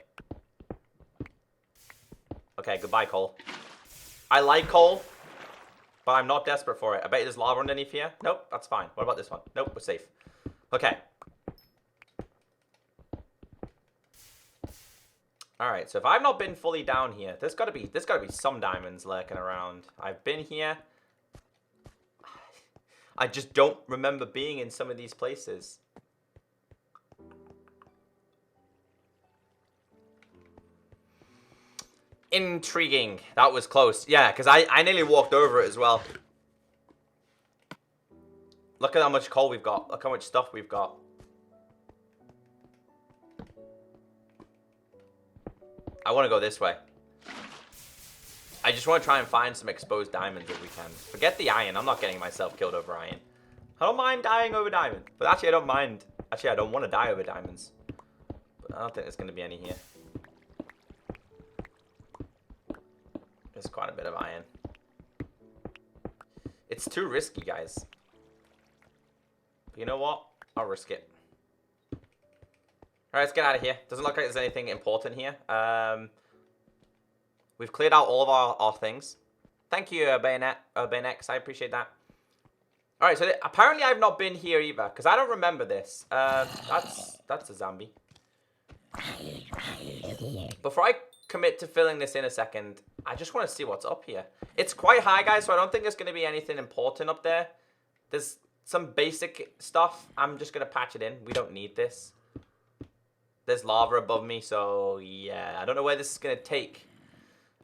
Okay, goodbye, coal. I like coal, but I'm not desperate for it. I bet there's lava underneath here. Nope, that's fine. What about this one? Nope, we're safe. Okay. Alright, so if I've not been fully down here, there's gotta be some diamonds lurking around. I've been here. I just don't remember being in some of these places. Intriguing. That was close. Yeah, because I nearly walked over it as well. Look at how much coal we've got. Look how much stuff we've got. I want to go this way. I just want to try and find some exposed diamonds if we can. Forget the iron. I'm not getting myself killed over iron. I don't mind dying over diamond. But actually, I don't mind. Actually, I don't want to die over diamonds. But I don't think there's going to be any here. There's quite a bit of iron. It's too risky, guys. But you know what? I'll risk it. Alright, let's get out of here. Doesn't look like there's anything important here. We've cleared out all of our things. Thank you, Bayonet, Bayonex. I appreciate that. All right, so apparently I've not been here either because I don't remember this. That's a zombie. Before I commit to filling this in a second, I just want to see what's up here. It's quite high, guys, so I don't think there's going to be anything important up there. There's some basic stuff. I'm just going to patch it in. We don't need this. There's lava above me, so yeah. I don't know where this is going to take.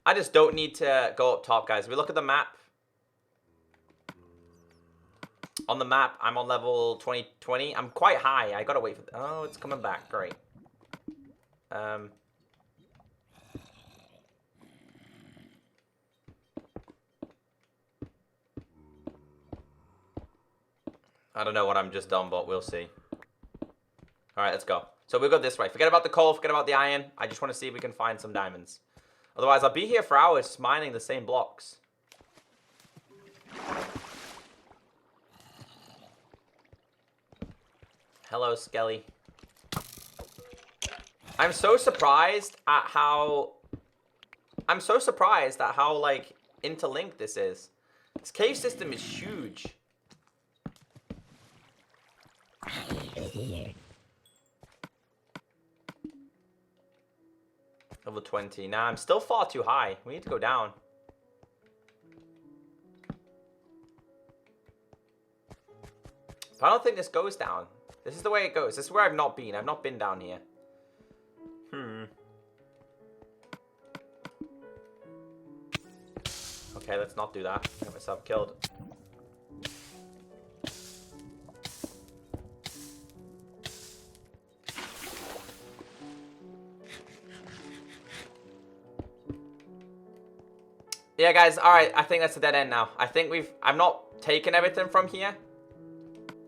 I just don't need to go up top, guys. If we look at the map. On the map, I'm on level 20. I'm quite high. I got to wait for... Oh, it's coming back. Great. I don't know what I'm just done, but we'll see. Alright, let's go. So we'll go this way. Forget about the coal, forget about the iron. I just want to see if we can find some diamonds. Otherwise, I'll be here for hours mining the same blocks. Hello, Skelly. I'm so surprised at how... like, interlinked this is. This cave system is huge. Level 20. Nah, I'm still far too high. We need to go down. I don't think this goes down. This is the way it goes. This is where I've not been. I've not been down here. Okay, let's not do that. Get myself killed. Yeah, guys. All right. I think that's a dead end now. I think I'm not taking everything from here.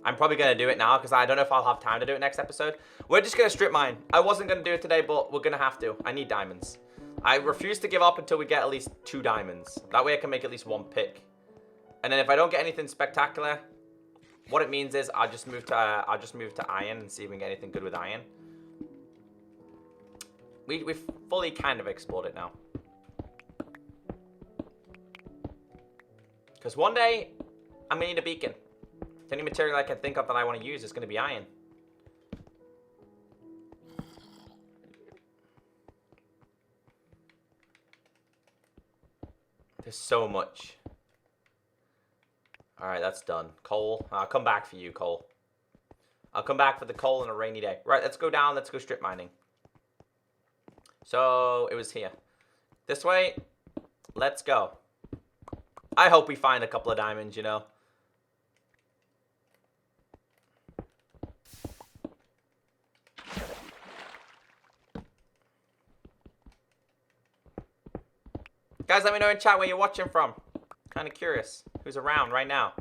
I'm probably going to do it now because I don't know if I'll have time to do it next episode. We're just going to strip mine. I wasn't going to do it today, but we're going to have to. I need diamonds. I refuse to give up until we get at least 2 diamonds. That way I can make at least 1 pick. And then if I don't get anything spectacular, what it means is I'll just move to iron and see if we can get anything good with iron. We've fully kind of explored it now. Because one day, I'm going to need a beacon. The only material I can think of that I want to use is going to be iron. There's so much. Alright, that's done. Coal. I'll come back for you, coal. I'll come back for the coal on a rainy day. Right, let's go down. Let's go strip mining. So, it was here. This way. Let's go. I hope we find a couple of diamonds, you know. Guys, let me know in chat where you're watching from. Kind of curious. Who's around right now?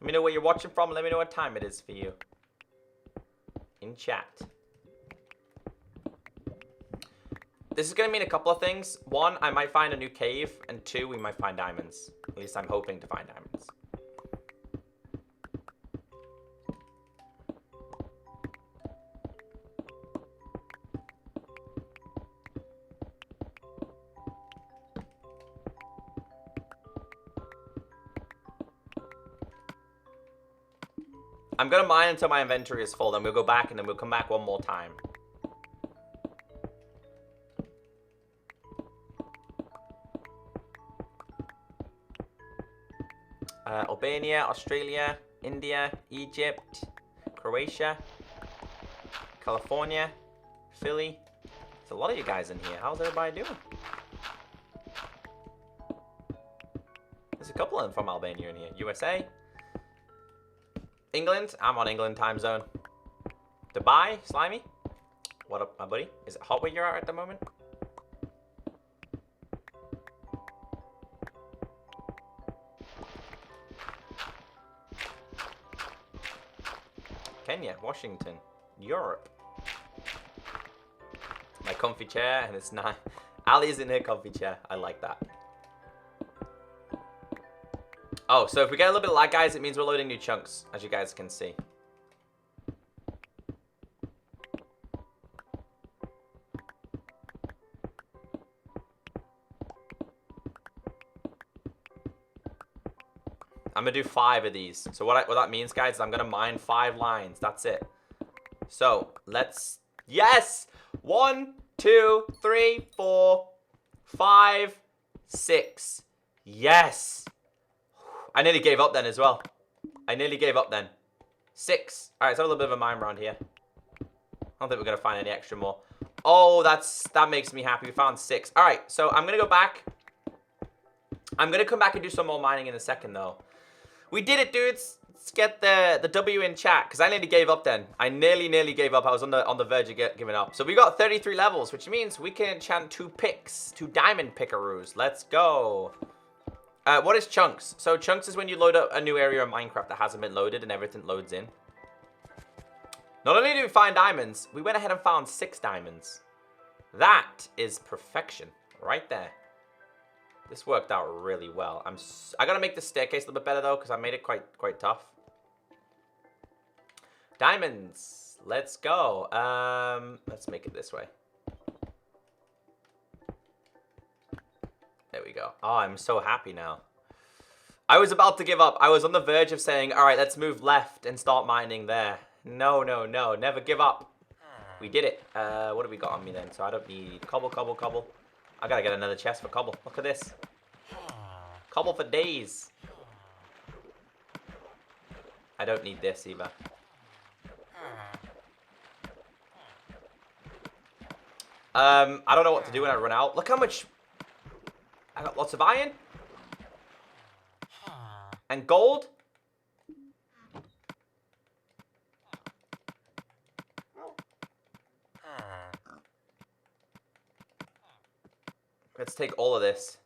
Let me know where you're watching from. Let me know what time it is for you. In chat. This is going to mean a couple of things. 1, I might find a new cave. And 2, we might find diamonds. At least I'm hoping to find diamonds. I'm going to mine until my inventory is full. Then we'll go back and then we'll come back one more time. Albania, Australia, India, Egypt, Croatia, California, Philly. There's a lot of you guys in here. How's everybody doing? There's a couple of them from Albania in here. USA. England. I'm on England time zone. Dubai. Slimy. What up, my buddy? Is it hot where you're at the moment? Kenya, Washington, Europe. My comfy chair, and it's nice. Ali's in her comfy chair. I like that. Oh, so if we get a little bit of lag, guys, it means we're loading new chunks, as you guys can see. I'm going to do 5 of these. So what that means, guys, is I'm going to mine 5 lines. That's it. So let's... Yes! 1, 2, 3, 4, 5, 6. Yes! I nearly gave up then as well. I nearly gave up then. 6. Alright, let's have a little bit of a mine around here. I don't think we're going to find any extra more. Oh, that makes me happy. We found 6. Alright, so I'm going to go back. I'm going to come back and do some more mining in a second, though. We did it, dudes. Let's get the W in chat, because I nearly gave up then. I nearly nearly gave up. I was on the verge of giving up. So we got 33 levels, which means we can enchant 2 picks, 2 diamond pickaroos. Let's go. What is chunks? So chunks is when you load up a new area of Minecraft that hasn't been loaded and everything loads in. Not only did we find diamonds, we went ahead and found 6 diamonds. That is perfection right there. This worked out really well. I gotta make the staircase a little bit better though, because I made it quite tough. Diamonds. Let's go. Let's make it this way. There we go. Oh, I'm so happy now. I was about to give up. I was on the verge of saying, all right, let's move left and start mining there. No, no, no. Never give up. We did it. What have we got on me then? So I don't need cobble. I gotta get another chest for cobble. Look at this. Cobble for days. I don't need this either. I don't know what to do when I run out. Look how much... I got lots of iron. And gold. Let's take all of this.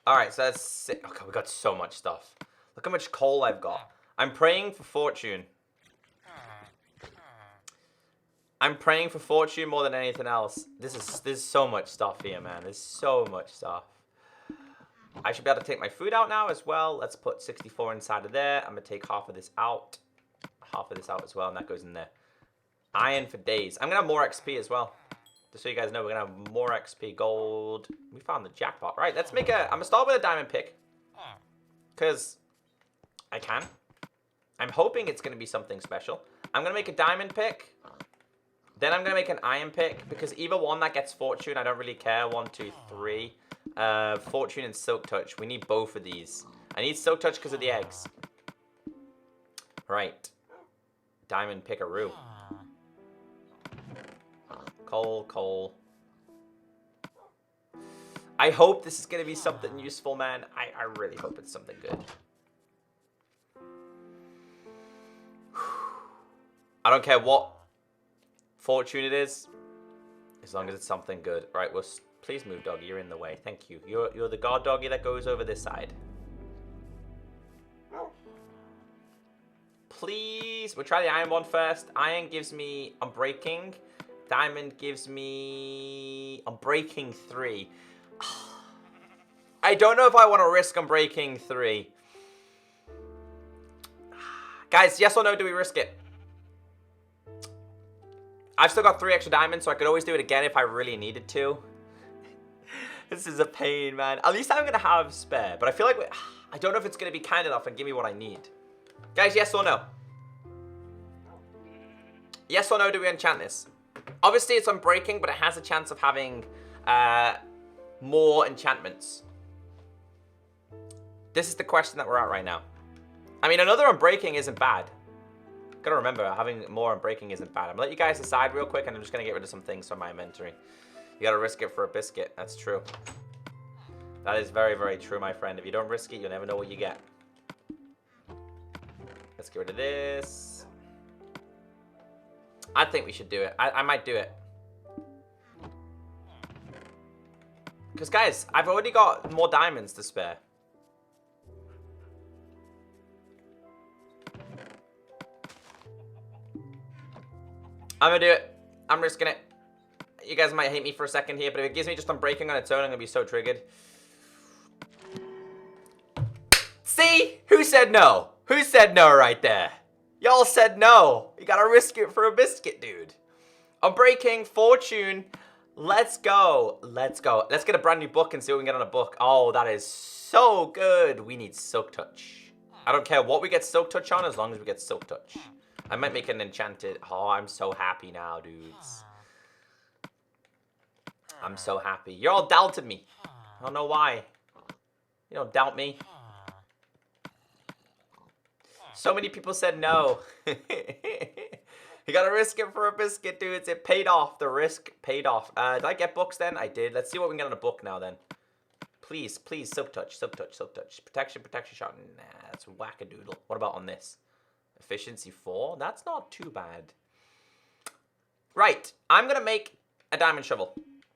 Alright, so that's sick. Okay, we got so much stuff. Look how much coal I've got. I'm praying for fortune. I'm praying for fortune more than anything else. There's so much stuff here, man. There's so much stuff. I should be able to take my food out now as well. Let's put 64 inside of there. I'm going to take half of this out. Half of this out as well, and that goes in there. Iron for days. I'm going to have more XP as well. Just so you guys know, we're going to have more XP. Gold. We found the jackpot. Right, let's make a... I'm going to start with a diamond pick. Because I can. I'm hoping it's going to be something special. I'm going to make a diamond pick. Then I'm going to make an iron pick. Because either one that gets fortune, I don't really care. 1, 2, 3. Fortune and silk touch. We need both of these. I need silk touch because of the eggs. Right. Diamond pickaroo. Coal. I hope this is going to be something useful, man. I really hope it's something good. I don't care what fortune it is, as long as it's something good. Right, well, please move, doggy. You're in the way. Thank you. You're the guard doggy that goes over this side. Please. We'll try the iron one first. Iron gives me unbreaking. Diamond gives me unbreaking 3. I don't know if I want to risk unbreaking 3. Guys, yes or no, do we risk it? I've still got 3 extra diamonds, so I could always do it again if I really needed to. This is a pain, man. At least I'm going to have spare. But I feel like... I don't know if it's going to be kind enough and give me what I need. Guys, yes or no? Yes or no, do we enchant this? Obviously, it's unbreaking, but it has a chance of having more enchantments. This is the question that we're at right now. I mean, another unbreaking isn't bad. Gotta remember, having more unbreaking isn't bad. I'm gonna let you guys decide real quick, and I'm just gonna get rid of some things from my inventory. You gotta risk it for a biscuit. That's true. That is very, very true, my friend. If you don't risk it, you'll never know what you get. Let's get rid of this. I think we should do it. I might do it. Because, guys, I've already got more diamonds to spare. I'm going to do it. I'm risking it. You guys might hate me for a second here, but if it gives me just unbreaking on its own, I'm going to be so triggered. See? Who said no? Who said no right there? Y'all said no. You gotta risk it for a biscuit, dude. Unbreaking, fortune, Let's go. Let's go. Let's get a brand new book and see what we can get on a book. Oh, that is so good. We need Silk Touch. I don't care what we get Silk Touch on as long as we get Silk Touch. I might make an enchanted. Oh, I'm so happy now, dudes. I'm so happy. You all doubted me. I don't know why. You don't doubt me. So many people said no. You gotta risk it for a biscuit, dudes. It paid off. The risk paid off. Did I get books then? I did. Let's see what we can get on a book now then. Please, please, Silk Touch, Silk Touch, Silk Touch. Protection, protection shot. Nah, that's wackadoodle. What about on this? Efficiency 4? That's not too bad. Right. I'm gonna make a diamond shovel.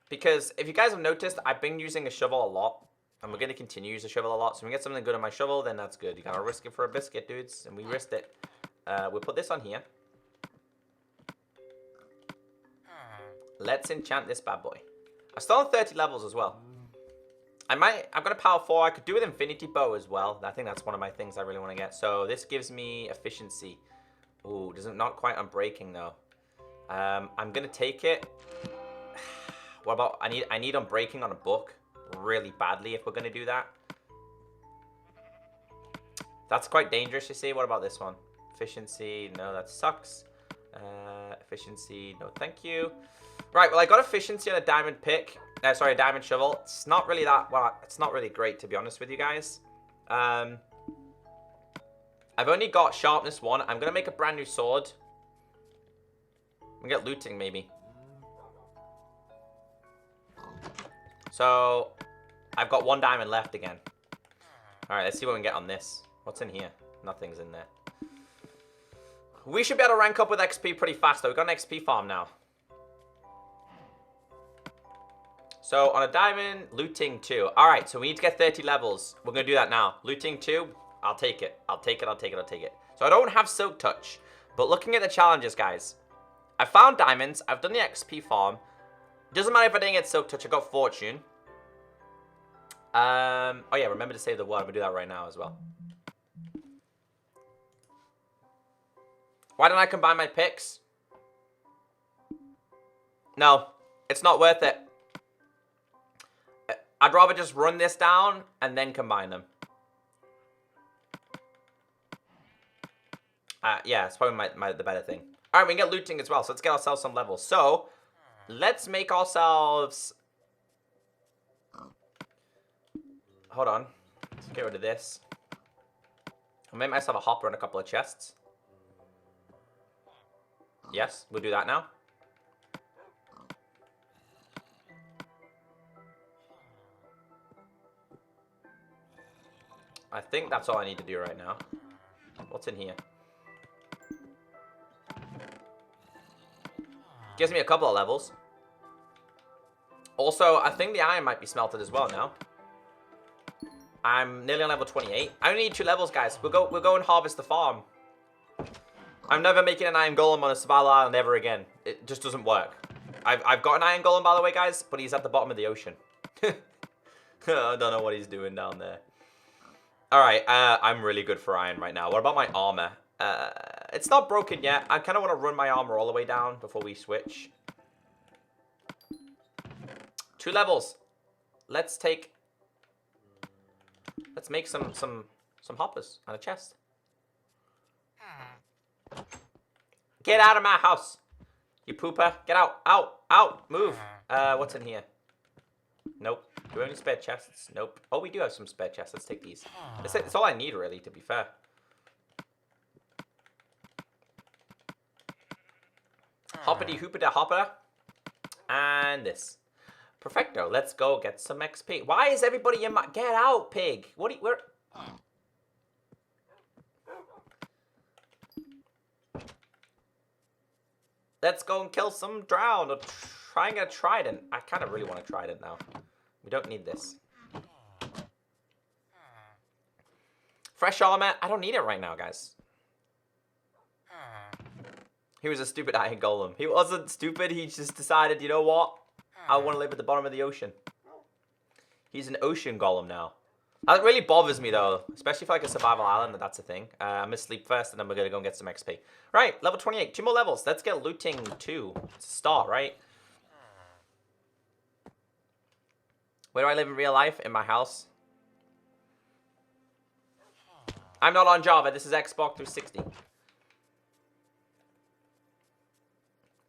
Because if you guys have noticed, I've been using a shovel a lot. And we're gonna continue to use a shovel a lot. So if we get something good on my shovel, then that's good. You gotta risk it for a biscuit, dudes. And we risked it. We'll put this on here. Let's enchant this bad boy. I'm still on 30 levels as well. I've got a power 4. I could do with infinity bow as well. I think that's one of my things I really want to get. So this gives me efficiency. Ooh, not quite unbreaking though. I'm gonna take it. What about I need unbreaking on a book really badly if we're gonna do that. That's quite dangerous, you see. What about this one? Efficiency, no, that sucks. Efficiency, no thank you. Right, well, I got efficiency on a diamond pick. Sorry, a diamond shovel. It's not really that, well, it's not really great, to be honest with you guys. I've only got sharpness 1. I'm going to make a brand new sword. We get looting, maybe. So, I've got 1 diamond left again. Alright, let's see what we can get on this. What's in here? Nothing's in there. We should be able to rank up with XP pretty fast, though. We've got an XP farm now. So, on a diamond, looting 2. Alright, so we need to get 30 levels. We're going to do that now. Looting 2, I'll take it. I'll take it, I'll take it, I'll take it. So, I don't have Silk Touch. But looking at the challenges, guys. I found diamonds. I've done the XP farm. Doesn't matter if I didn't get Silk Touch. I got Fortune. Oh, yeah, remember to save the word. I'm going to do that right now as well. Why don't I combine my picks? No, it's not worth it. I'd rather just run this down and then combine them. Yeah, it's probably the better thing. All right, we can get looting as well, so let's get ourselves some levels. So, let's make ourselves... Hold on. Let's get rid of this. I'll make myself a hopper and a couple of chests. Yes, we'll do that now. I think that's all I need to do right now. What's in here? Gives me a couple of levels. Also, I think the iron might be smelted as well now. I'm nearly on level 28. I only need 2 levels, guys. We'll go and harvest the farm. I'm never making an iron golem on a survival island ever again. It just doesn't work. I've got an iron golem, by the way, guys, but he's at the bottom of the ocean. I don't know what he's doing down there. Alright, I'm really good for iron right now. What about my armor? It's not broken yet. I kind of want to run my armor all the way down before we switch. 2 levels. Let's make some hoppers and a chest. Get out of my house, you pooper. Get out, out, out, move. What's in here? Nope. Do we have any spare chests? Nope. Oh, we do have some spare chests. Let's take these. That's all I need, really, to be fair. Hoppity hoopity hopper. And this. Perfecto. Let's go get some XP. Why is everybody in my... Get out, pig. What are you... Where... Let's go and kill some drowned. Or try and get a trident. I kind of really want a trident now. We don't need this. Fresh armor. I don't need it right now, guys. He was a stupid iron golem. He wasn't stupid. He just decided, you know what? I want to live at the bottom of the ocean. He's an ocean golem now. That really bothers me, though. Especially for like a survival island, that's a thing. I'm going to sleep first, and then we're going to go and get some XP. Right, level 28. 2 more levels. Let's get looting 2. It's a start, right? Where do I live in real life? In my house. I'm not on Java. This is Xbox 360.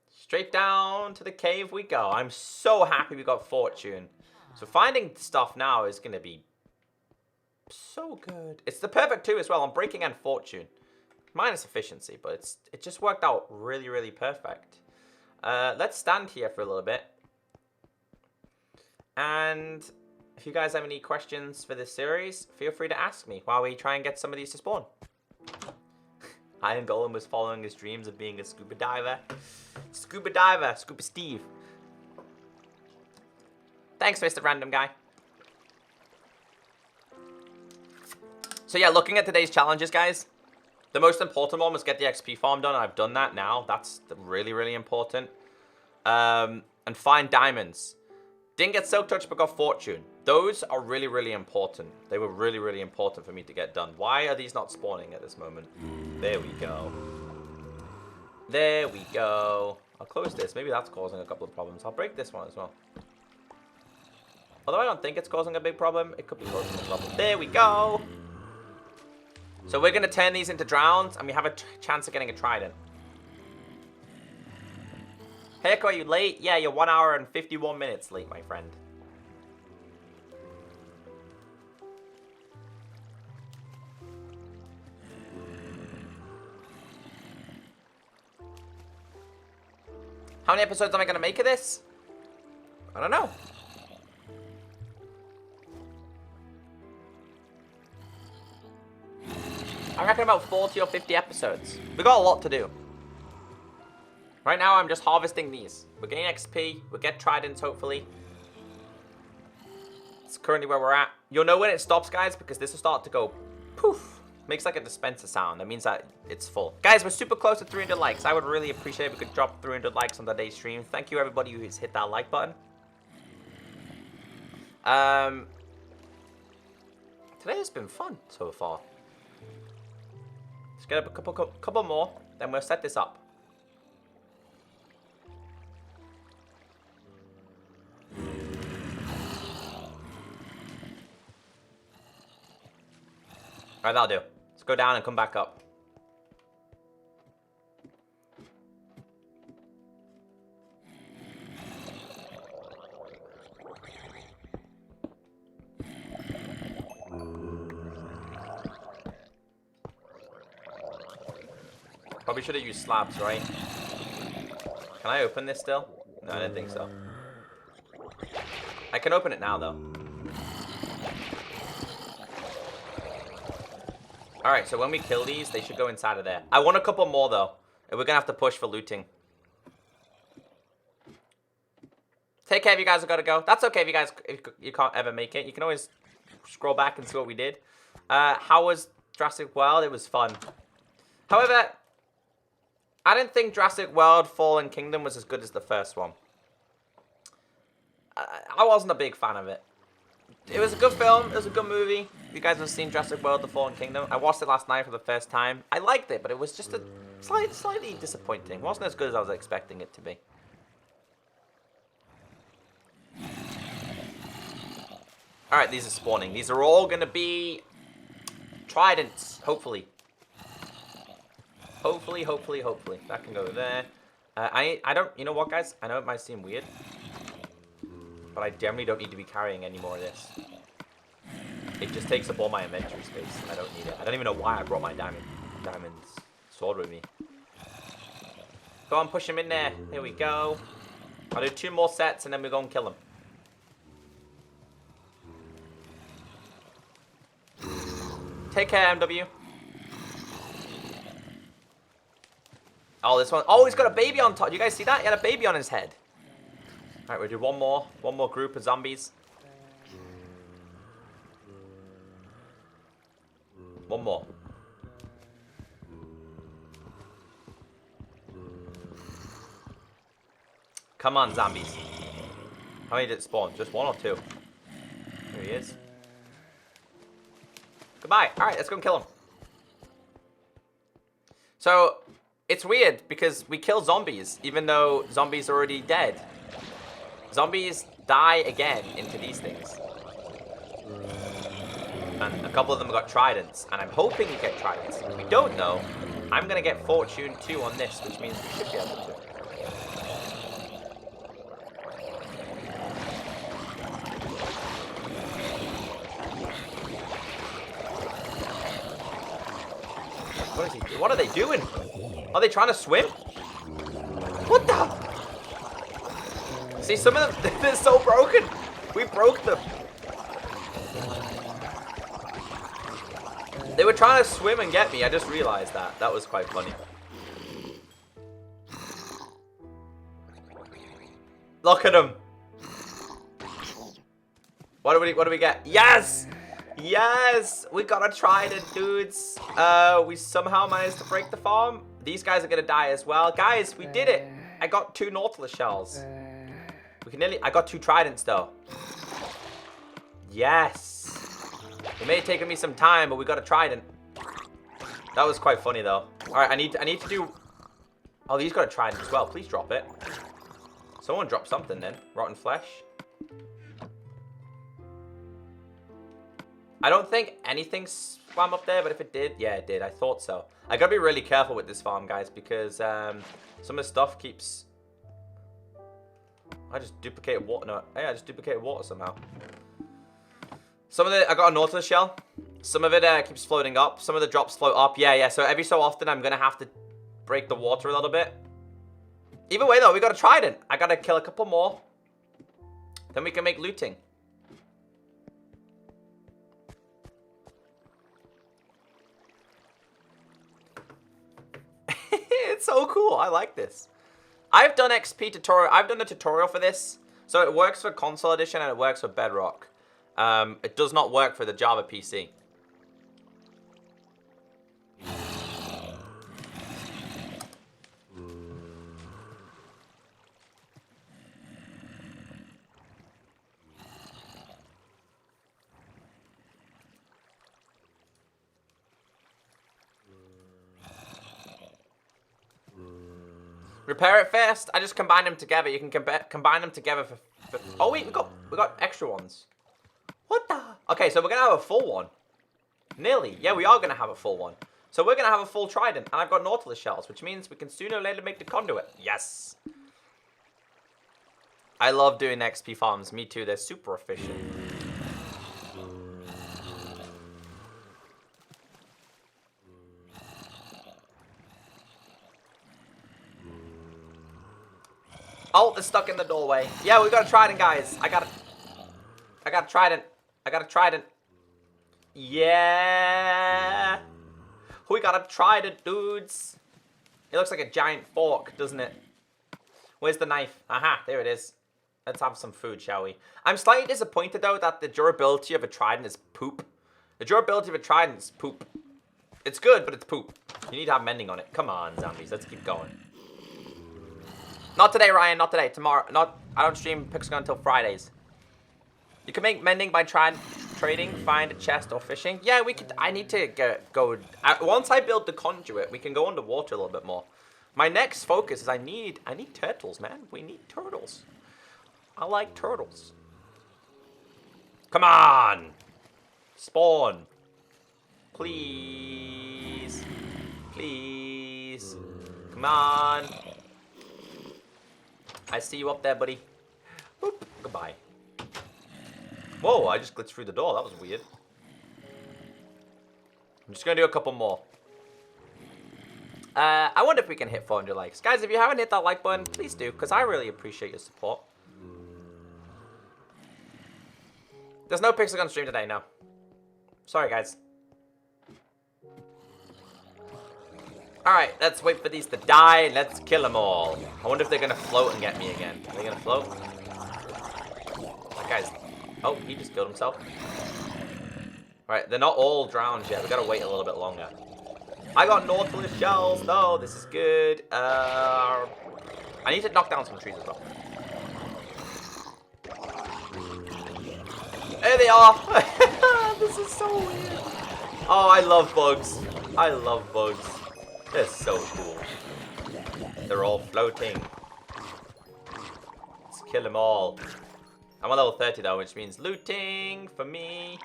Straight down to the cave we go. I'm so happy we got fortune. So finding stuff now is going to be so good. It's the perfect 2 as well. I'm breaking and fortune. Minus efficiency, but it just worked out really, really perfect. Let's stand here for a little bit. And if you guys have any questions for this series, feel free to ask me while we try and get some of these to spawn. Iron Golem was following his dreams of being a scuba diver. Scuba diver, Scuba Steve. Thanks, Mr. Random Guy. So yeah, looking at today's challenges, guys, the most important one was get the XP farm done. I've done that now. That's really, really important. And find diamonds. Didn't get Silk Touch, but got Fortune. Those are really, really important. They were really, really important for me to get done. Why are these not spawning at this moment? There we go. There we go. I'll close this. Maybe that's causing a couple of problems. I'll break this one as well. Although I don't think it's causing a big problem, it could be causing a problem. There we go. So we're going to turn these into drowns, and we have a chance of getting a trident. Heck, are you late? Yeah, you're 1 hour and 51 minutes late, my friend. How many episodes am I going to make of this? I don't know. I reckon about 40 or 50 episodes. We got a lot to do. Right now, I'm just harvesting these. We're getting XP. We'll get tridents, hopefully. It's currently where we're at. You'll know when it stops, guys, because this will start to go poof. Makes like a dispenser sound. That means that it's full. Guys, we're super close to 300 likes. I would really appreciate if we could drop 300 likes on today's stream. Thank you, everybody who's hit that like button. Today has been fun so far. Let's get up a couple more, then we'll set this up. Alright, that'll do. Let's go down and come back up. Probably should have used slabs, right? Can I open this still? No, I didn't think so. I can open it now, though. Alright, so when we kill these, they should go inside of there. I want a couple more, though. And we're going to have to push for looting. Take care if you guys have got to go. That's okay if you can't ever make it. You can always scroll back and see what we did. How was Jurassic World? It was fun. However, I didn't think Jurassic World Fallen Kingdom was as good as the first one. I wasn't a big fan of it. It was a good film. It was a good movie. If you guys have seen Jurassic World The Fallen Kingdom, I watched it last night for the first time. I liked it, but it was just a slightly disappointing. It wasn't as good as I was expecting it to be. Alright, these are spawning. These are all going to be tridents, hopefully. Hopefully. That can go there. I don't, you know what, guys? I know it might seem weird, but I generally don't need to be carrying any more of this. It just takes up all my inventory space. I don't need it. I don't even know why I brought my diamond sword with me. Go on, push him in there. Here we go. I'll do 2 more sets and then we'll go and kill him. Take care, MW. Oh, this one. Oh, he's got a baby on top. You guys see that? He had a baby on his head. Alright, we'll do one more group of zombies. One more. Come on, zombies. How many did it spawn? Just 1 or 2? Here he is. Goodbye. Alright, let's go and kill him. So, it's weird because we kill zombies, even though zombies are already dead. Zombies die again into these things. And a couple of them got tridents, and I'm hoping you get tridents. If we don't know, I'm gonna get fortune 2 on this, which means we should be able to. What is he? What are they doing? Are they trying to swim? What the? See, some of them, they're so broken. We broke them. They were trying to swim and get me. I just realized that. That was quite funny. Look at them. What do we get? Yes! Yes! We got a trident, dudes. We somehow managed to break the farm. These guys are gonna die as well. Guys, we did it. I got 2 Nautilus shells. We can nearly... I got 2 tridents, though. Yes. It may have taken me some time, but we got a trident. That was quite funny, though. All right, I need to do... Oh, he's got a trident as well. Please drop it. Someone drop something, then. Rotten flesh. I don't think anything swam up there, but if it did, yeah, it did. I thought so. I gotta be really careful with this farm, guys, because some of the stuff keeps... I just duplicated water. No, yeah, I just duplicated water somehow. Some of the... I got a Nautilus shell. Some of it keeps floating up. Some of the drops float up. Yeah. So every so often, I'm gonna have to break the water a little bit. Either way, though, we got a trident. I gotta kill a couple more. Then we can make looting. It's so cool. I like this. I've done XP tutorial. I've done a tutorial for this. So it works for console edition and it works for Bedrock. It does not work for the Java PC. Repair it first. I just combined them together. You can combine them together for... Oh wait, we got extra ones. What the? Okay, so we're gonna have a full one. Nearly. Yeah, we are gonna have a full one. So we're gonna have a full trident, and I've got Nautilus shells, which means we can sooner or later make the conduit. Yes. I love doing XP farms. Me too. They're super efficient. Oh, they're stuck in the doorway. Yeah, we got a trident, guys. I got a trident. I got a trident. Yeah. We got a trident, dudes. It looks like a giant fork, doesn't it? Where's the knife? Aha, there it is. Let's have some food, shall we? I'm slightly disappointed, though, that the durability of a trident is poop. The durability of a trident is poop. It's good, but it's poop. You need to have mending on it. Come on, zombies. Let's keep going. Not today, Ryan. Not today. Tomorrow. I don't stream Pixel until Fridays. You can make mending by trading, find a chest, or fishing. Yeah, we could. I need to go. Once I build the conduit, we can go underwater a little bit more. My next focus is I need turtles, man. We need turtles. I like turtles. Come on. Spawn. Please. Please. Come on. I see you up there, buddy. Boop. Goodbye. Whoa, I just glitched through the door. That was weird. I'm just going to do a couple more. I wonder if we can hit 400 likes. Guys, if you haven't hit that like button, please do, because I really appreciate your support. There's no Pixel stream today, no. Sorry, guys. Alright, let's wait for these to die. Let's kill them all. I wonder if they're going to float and get me again. Are they going to float? That guy's... Oh, he just killed himself. Alright, they're not all drowned yet. We've got to wait a little bit longer. I got Nautilus shells, though. This is good. I need to knock down some trees as well. There they are. This is so weird. Oh, I love bugs. I love bugs. They're so cool. They're all floating. Let's kill them all. I'm on level 30 though, which means looting for me.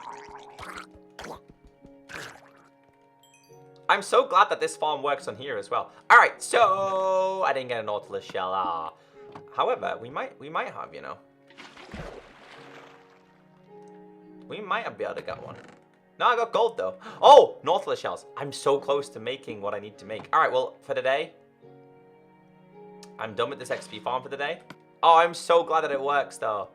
I'm so glad that this farm works on here as well. Alright, so I didn't get a Nautilus shell. However, we might have, you know. We might be able to get one. No, I got gold though. Oh, Nautilus shells. I'm so close to making what I need to make. Alright, well, for today, I'm done with this XP farm for the day. Oh, I'm so glad that it works though.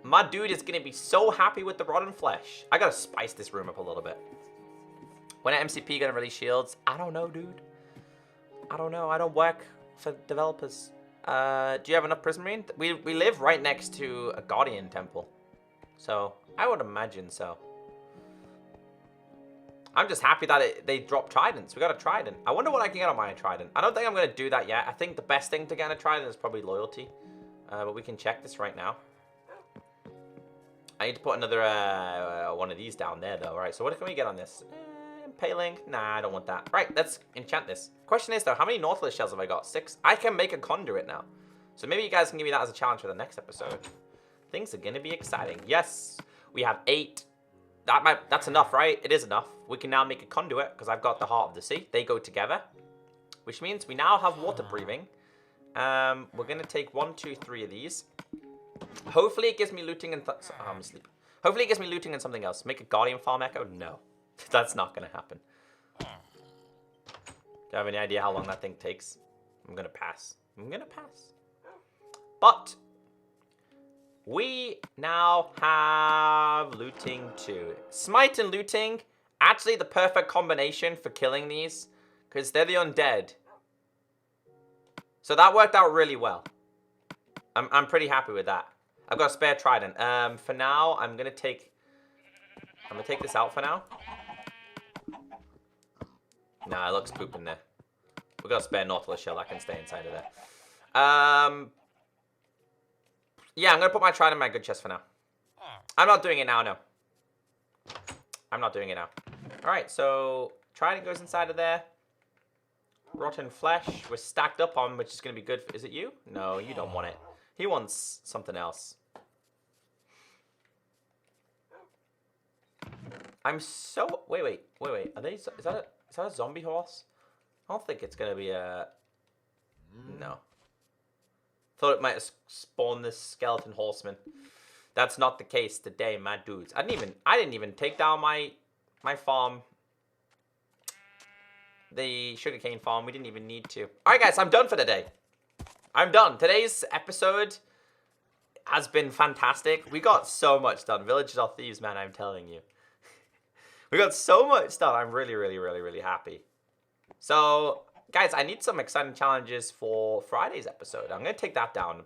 My dude is gonna be so happy with the rotten flesh. I gotta spice this room up a little bit. When at MCP gonna release shields? I don't know, dude. I don't know. I don't work for developers. Do you have enough prison marine? We live right next to a Guardian temple. So, I would imagine so. I'm just happy that they dropped tridents. We got a trident. I wonder what I can get on my trident. I don't think I'm going to do that yet. I think the best thing to get on a trident is probably loyalty. But we can check this right now. I need to put another one of these down there, though. Right, so what can we get on this? Impaling? Nah, I don't want that. Right, let's enchant this. Question is, though, how many Nautilus shells have I got? 6? I can make a conduit now. So maybe you guys can give me that as a challenge for the next episode. Things are going to be exciting. Yes, we have 8. That's enough, right? It is enough. We can now make a conduit because I've got the Heart of the Sea. They go together, which means we now have water breathing. We're going to take 1, 2, 3 of these. Hopefully it gives me looting and... I'm asleep. Hopefully it gives me looting and something else. Make a Guardian Farm Echo? No. That's not going to happen. Do you have any idea how long that thing takes? I'm going to pass. I'm going to pass. But... we now have looting too. Smite and looting, actually the perfect combination for killing these, because they're the undead. So that worked out really well. I'm pretty happy with that. I've got a spare trident. For now, I'm gonna take this out for now. Nah, it looks poop in there. We've got a spare Nautilus shell that can stay inside of there. Yeah, I'm going to put my trident in my good chest for now. I'm not doing it now, no. I'm not doing it now. Alright, so trident goes inside of there. Rotten flesh we're stacked up on, which is going to be good. Is it you? No, you don't want it. He wants something else. I'm so... Wait. Are they... Is that a zombie horse? I don't think it's going to be a... No. Thought it might have spawned this skeleton horseman. That's not the case today, my dudes. I didn't even take down my farm. The sugarcane farm. We didn't even need to. Alright guys, I'm done for today. I'm done. Today's episode has been fantastic. We got so much done. Villagers are thieves, man, I'm telling you. We got so much done. I'm really happy. So... guys, I need some exciting challenges for Friday's episode. I'm going to take that down